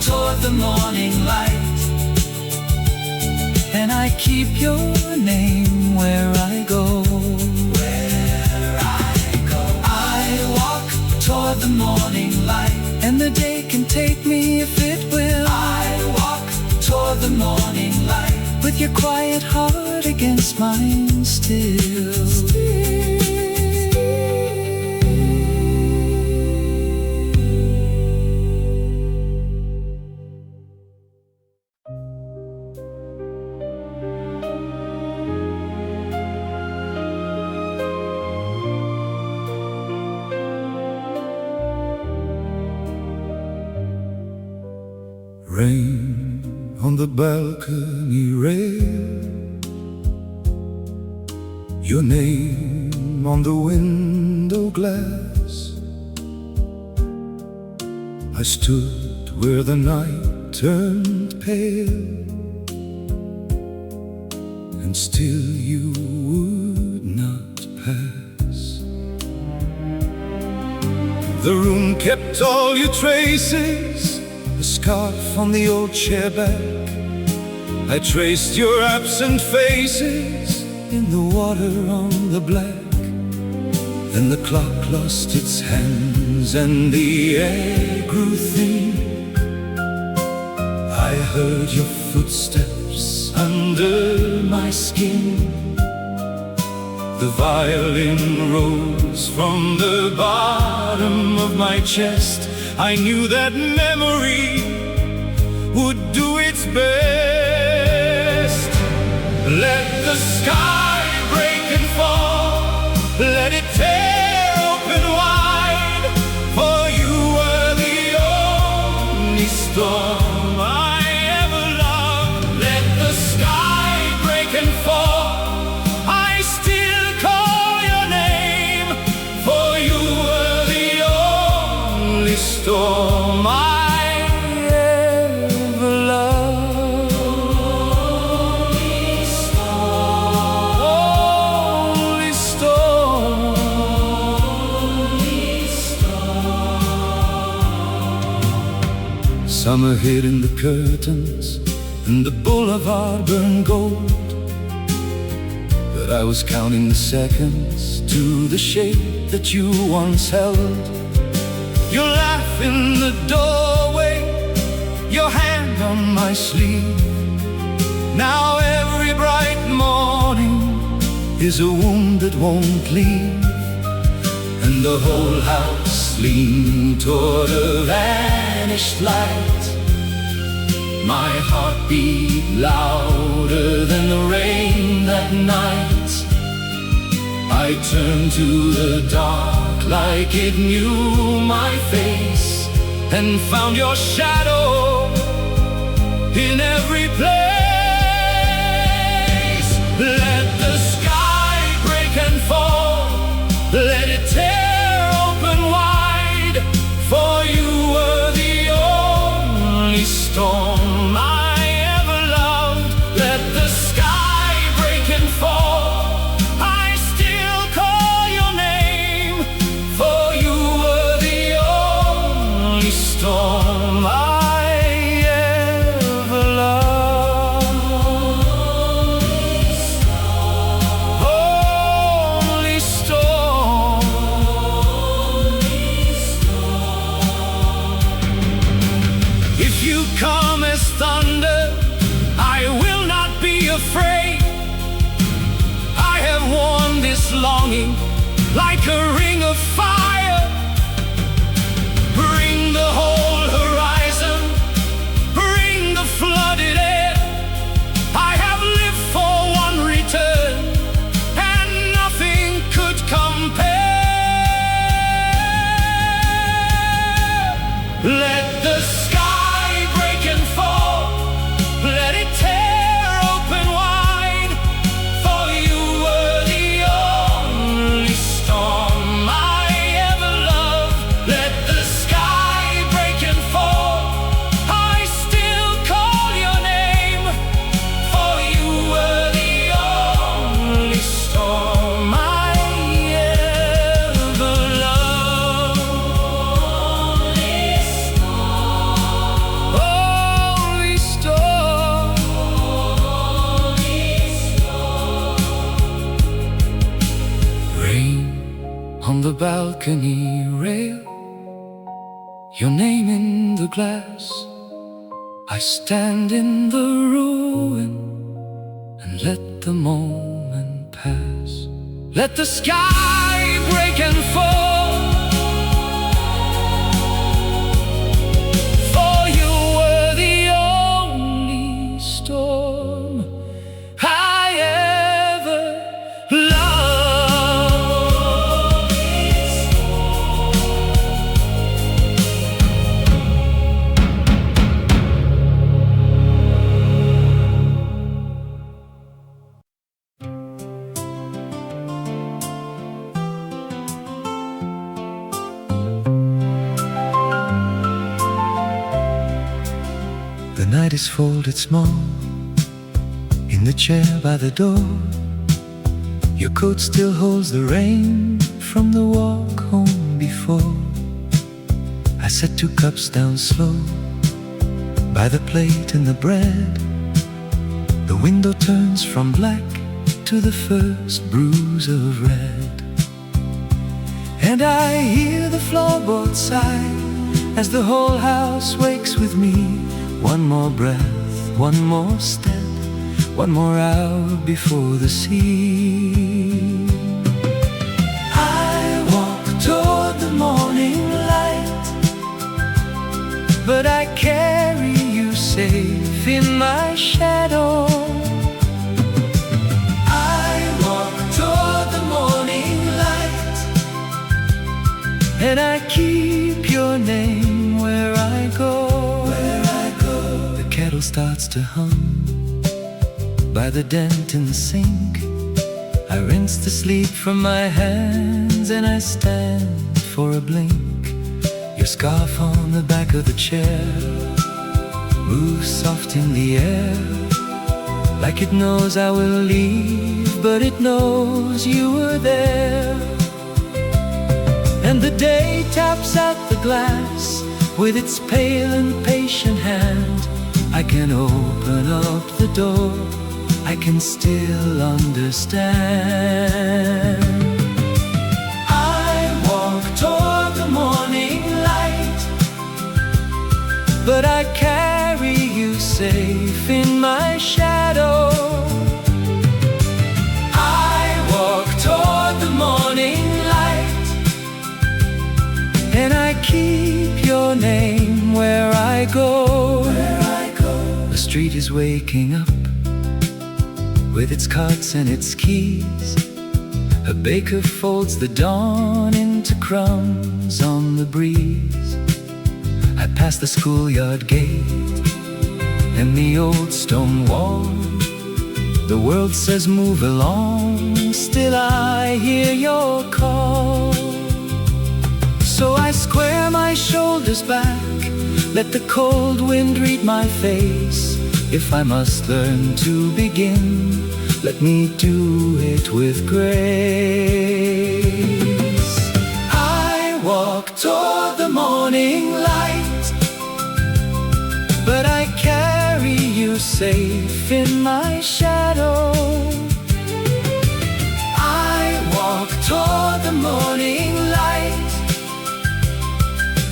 Toward the morning light, and I keep your name where I go. Where I go. I walk toward the morning light, and the day can take me if it will. I walk toward the morning light, with your quiet heart against mine still. Rain on the balcony rail, your name on the window glass. I stood where the night turned pale, and still you would not pass. The room kept all your traces, the scarf on the old chair back. I traced your absent faces in the water on the black. Then the clock lost its hands and the air grew thin. I heard your footsteps under my skin. The violin rose from the bottom of my chest. I knew that memory would do its best. Let the sky break and fall, let it tear open wide, for you were the only storm I ever loved. Let the sky break and fall, I storm I ever loved. Only storm, only storm, only storm. Summer hid in the curtains and the boulevard burned gold, but I was counting the seconds to the shape that you once held. Your laugh in the doorway, your hand on my sleeve. Now every bright morning is a wound that won't leave, and the whole house leaned toward a vanished light. My heart beat louder than the rain that night. I turned to the dark like it knew my face, and found your shadow in every place. Let the sky break and fall, let it tear open wide, for you were the only storm I ever loved. Let the sky break and fall, I still call your name, for you were the only storm I ever loved. Only storm, only storm. If you come as thunder, I will not be afraid. I have worn this longing like a ring of fire. Bring the whole horizon, bring the flooded air. I have lived for one return, and nothing could compare. Let the sky break and fall, let it tear open wide, for you were the only storm I ever loved. Let the sky break and fall, I still call your name, for you were the only storm I ever loved. Only storm, only storm, only storm. Rain on the balcony rail, your name in the glass. I stand in the ruin and let the moment pass. Let the sky break and fall, for you were the only storm I ever loved. The night is folded small in the chair by the door. Your coat still holds the rain from the walk home before. I set 2 cups down slow by the plate and the bread. The window turns from black to the first bruise of red, and I hear the floorboard sigh as the whole house wakes with me. One more breath, one more step, one more hour before the sea. I walk toward the morning light, but I carry you safe in my shadow. I walk toward the morning light, and I keep your name where I go. The kettle starts to hum by the dent in the sink. I rinse the sleep from my hands and I stand for a blink. Your scarf on the back of the chair moves soft in the air, like it knows I will leave, but it knows you were there. And the day taps at the glass with its pale and patient hand. I can open up the door, I can still understand. I walk toward the morning light, but I carry you safe in my shadow. I walk toward the morning light, and I keep your name where I go. The street is waking up with its carts and its keys. A baker folds the dawn into crumbs on the breeze. I pass the schoolyard gate and the old stone wall. The world says move along, still I hear your call. So I square my shoulders back, let the cold wind read my face. If I must learn to begin, let me do it with grace. I walk toward the morning light, but I carry you safe in my shadow. I walk toward the morning light,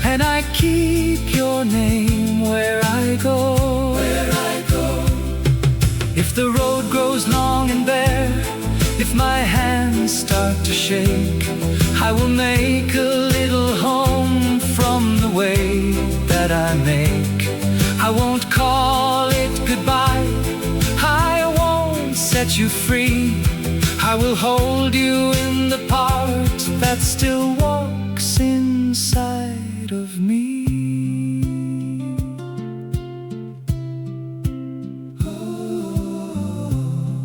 and I keep your name where I go. If the road grows long and bare, if my hands start to shake, I will make a little home from the way that I make. I won't call it goodbye, I won't set you free. I will hold you in the part that still walks inside of me.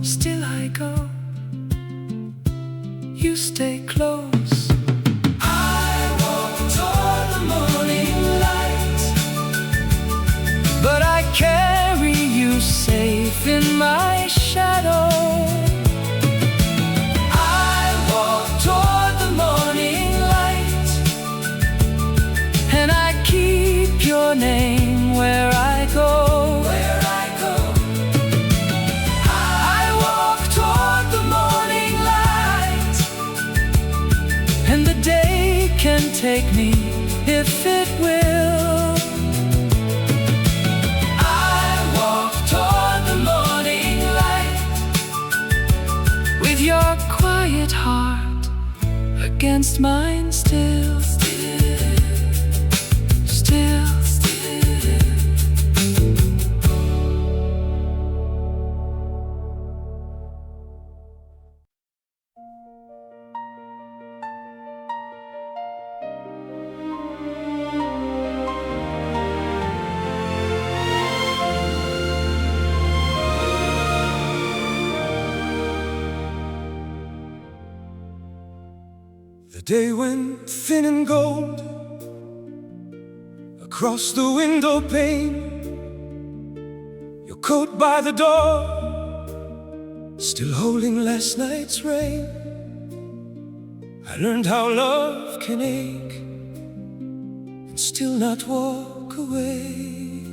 Still I go, you stay close. I walk toward the morning light, but I carry you safe in my shadow. I walk toward the morning light, and I keep your name where I go. Can take me if it will. I walk toward the morning light, with your quiet heart against mine still. The day went thin and gold across the window pane. Your coat by the door, still holding last night's rain. I learned how love can ache and still not walk away.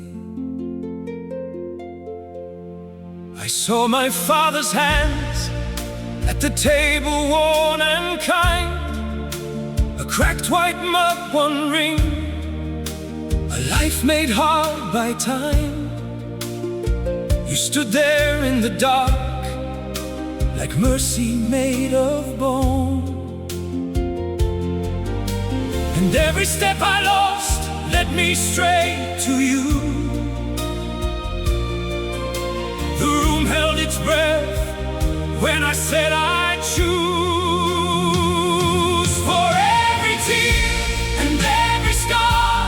I saw my father's hands at the table, worn and kind. A cracked white mug, one ring, a life made hard by time. You stood there in the dark, like mercy made of bone. And every step I lost led me straight to you. The room held its breath when I said I'd choose. For every tear and every scar,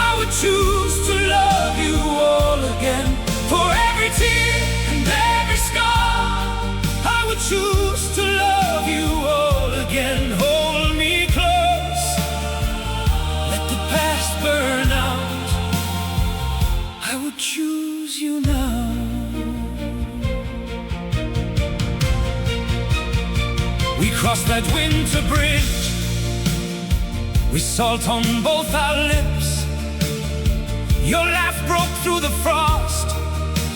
I would choose to love you all again. For every tear and every scar, I would choose to love you all again. Hold me close, let the past crossed that winter bridge with salt on both our lips. Your laugh broke through the frost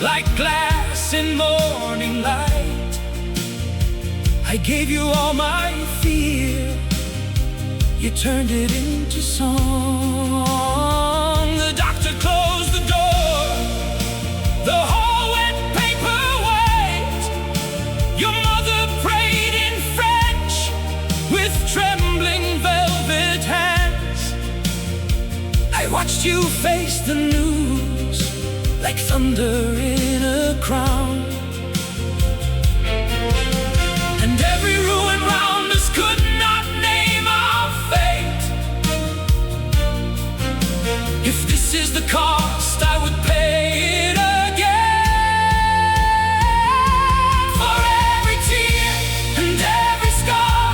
like glass in morning light. I gave you all my fear, you turned it into song. The doctor closed the door, the hall went paper white. Your mother prayed in French with trembling velvet hands. I watched you face the news like thunder in a crown. And every ruin round us could not name our fate. If this is the cost, I would pay it again. For every tear and every scar,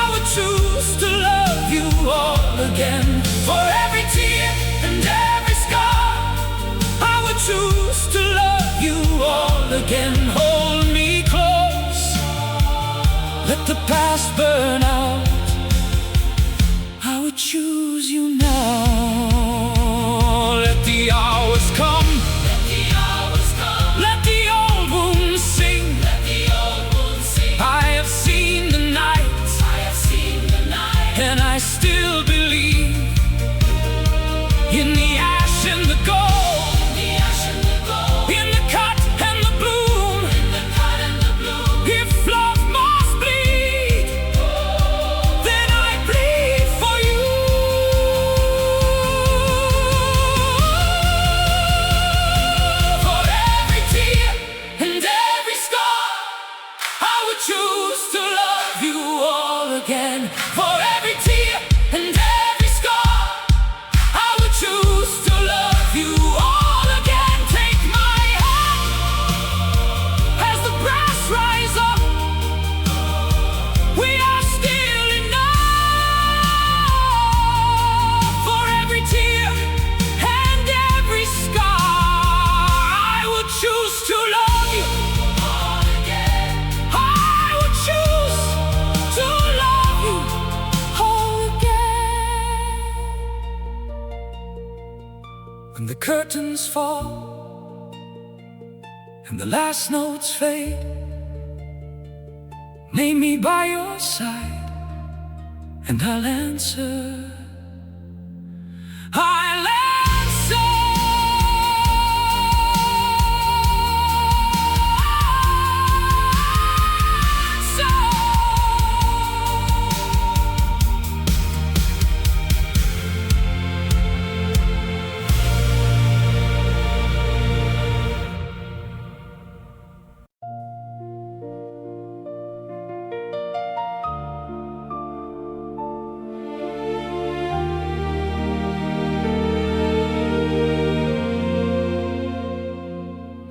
I would choose to love you all again. For every tear and every scar, I would choose to love you all again. Hold me close, let the past burn out. I would choose you now. Let the hours come, let the hours come. Let the old wounds sing, let the old wounds sing. I have seen the night, I have seen the night, and I still believe in the ash and the gold, in the ash and the gold, in the cut and the bloom, in the cut and the bloom. If love must bleed, then I bleed for you. For every tear and every scar, I would choose to love you all again. For every tear and every scar, I would choose to love you all again. Take my hand as the brass rise up. We are still enough. For every tear and every scar, I would choose to love you all again. I would choose to love you all again. When the curtains fall and the last notes fade, name me by your side and I'll answer. I'll answer.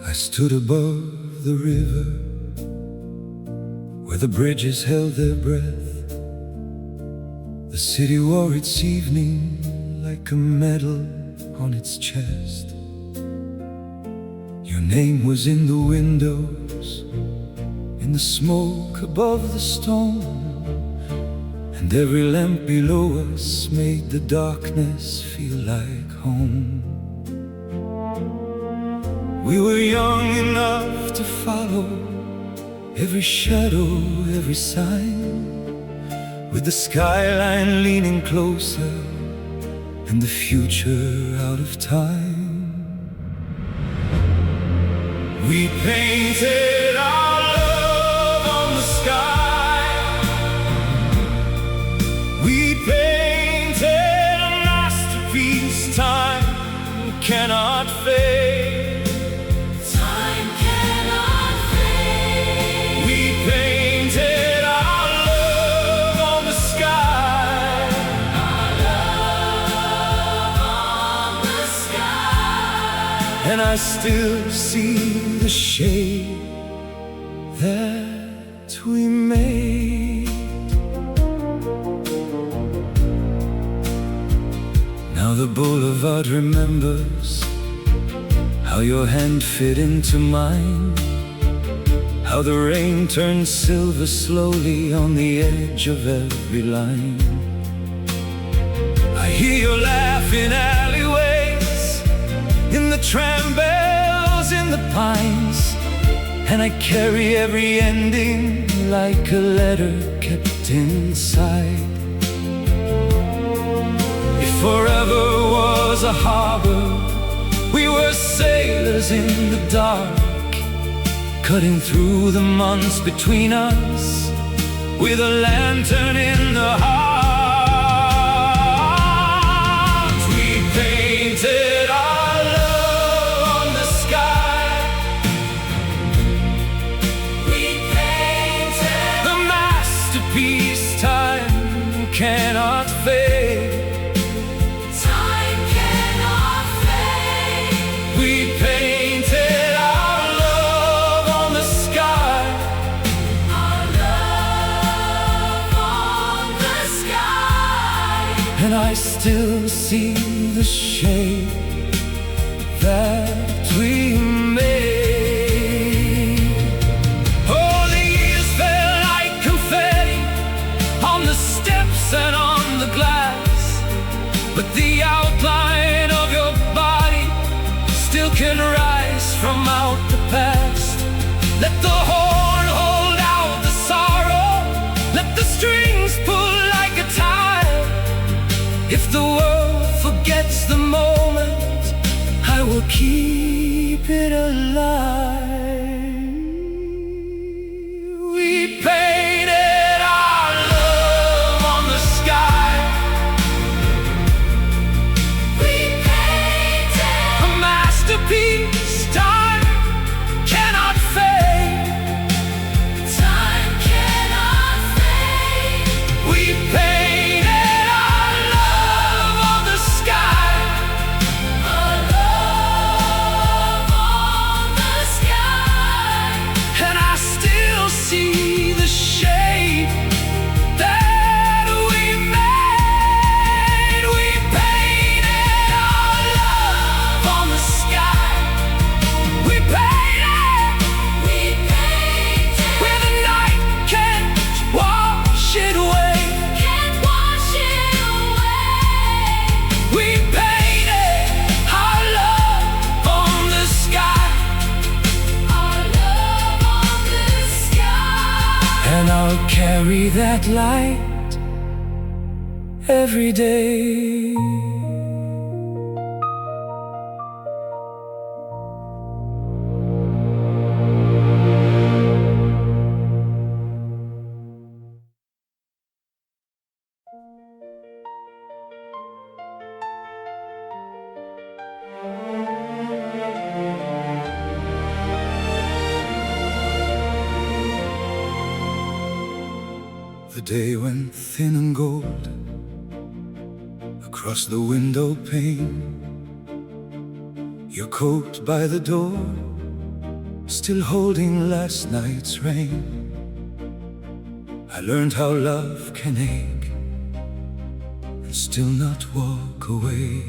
I stood above the river where the bridges held their breath. The city wore its evening like a medal on its chest. Your name was in the windows, in the smoke above the stone, and every lamp below us made the darkness feel like home. We were young enough to follow every shadow, every sign, with the skyline leaning closer and the future out of time. We painted our love on the sky. We painted a masterpiece time cannot fade. Time cannot fade. We painted our love on the sky. Our love on the sky. And I still see the shade that we made. Now the boulevard remembers how your hand fit into mine, how the rain turns silver slowly on the edge of every line. I hear your laugh in alleyways, in the tram bells, in the pines, and I carry every ending like a letter kept inside. If forever was a harbor, we were sailors in the dark, cutting through the months between us with a lantern in the heart. We painted our love on the sky. We painted the masterpiece time cannot fade. Time cannot fade. We painted our love on the sky. Our love on the sky. And I still see the shape that we made. Oh, the years fell like confetti on the steps and on the glass, but the outline of your body still can rise from out the past. Let the horn hold out the sorrow, let the strings pull like a tide. If the world forgets the moment, I will keep it alive. We painted our love on the sky. We painted A masterpiece time cannot fade. time cannot fade. We painted our love on the sky. Our love on the sky. And I still see the shape that we made. We painted our love on the sky. We painted We painted where the night can't wash it away. can't wash it away. We painted our love on the sky. Our love on the sky. And I'll carry that light every day. The day went thin and gold across the window pane. Your coat by the door, still holding last night's rain. I learned how love can ache and still not walk away.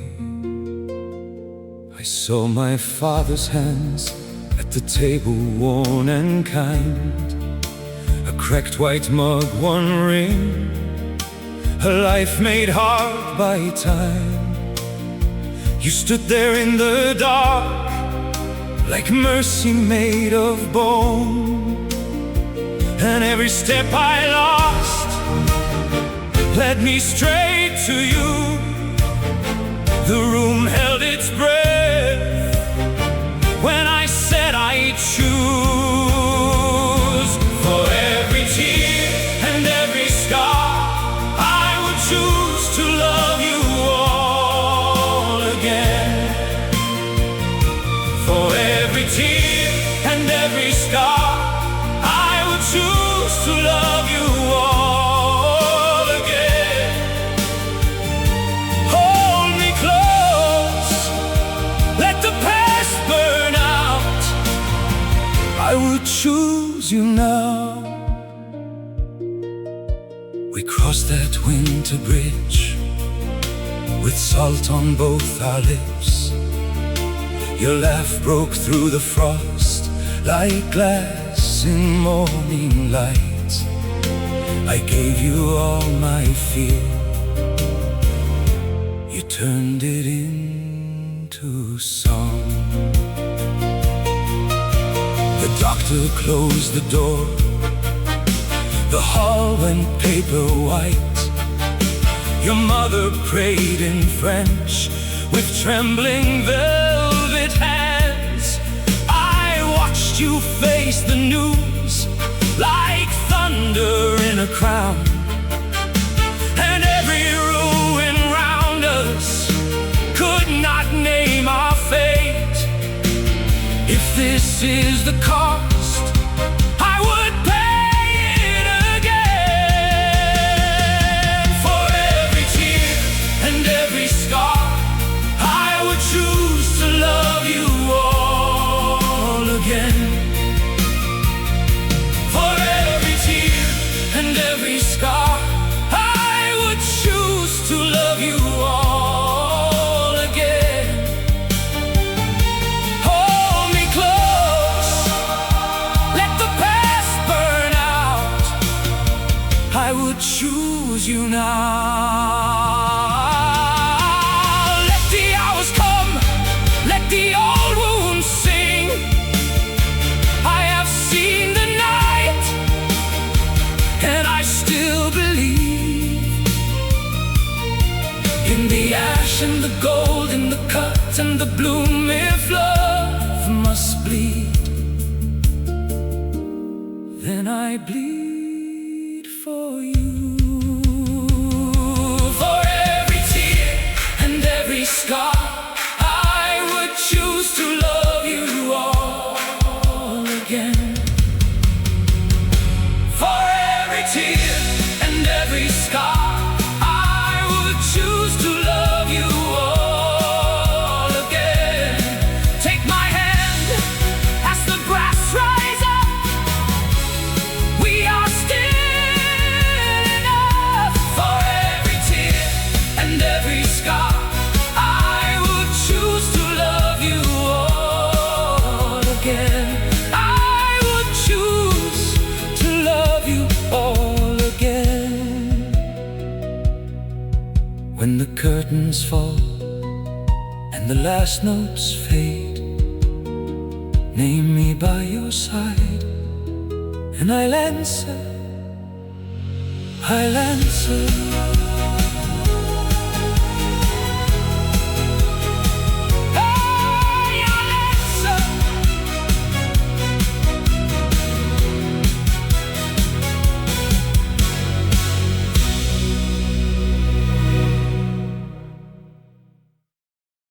I saw my father's hands at the table, worn and kind. A cracked white mug, one ring, a life made hard by time. You stood there in the dark, like mercy made of bone. And every step I lost led me straight to you. The room held its breath when I said I choose. For every tear and every scar, I would choose to love you all again. For every tear and every scar, I would choose to love you all again. Hold me close, let the past burn out. I would choose you now. We crossed that winter bridge with salt on both our lips. Your laugh broke through the frost like glass dancing morning light. I gave you all my fear. You turned it into song. The doctor closed the door. The hall went paper white. Your mother prayed in French with trembling velvet hands. I watched you face the news like thunder in a crown, and every ruin round us could not name our fate. If this is the cost, I would pay it again. For every tear and every scar, I would choose to love you all again. For every tear and every scar, I would choose to love you all again. Hold me close, let the past burn out. I would choose you now. Let the hours come, let the old wounds sing. I have seen the night, and I still believe in the ash and the gold, in the cut and the bloom. If love must bleed, then I bleed for you. For every tear and every scar, I would choose to love you all again. For every tear and every scar, I would choose to love you all again. Take my hand as the brass rise up. We are still enough. For every tear and every scar, I would choose to love you all again. I would choose to love you all again. When the curtains fall and the last notes fade, name me by your side, and I'll answer, I'll answer.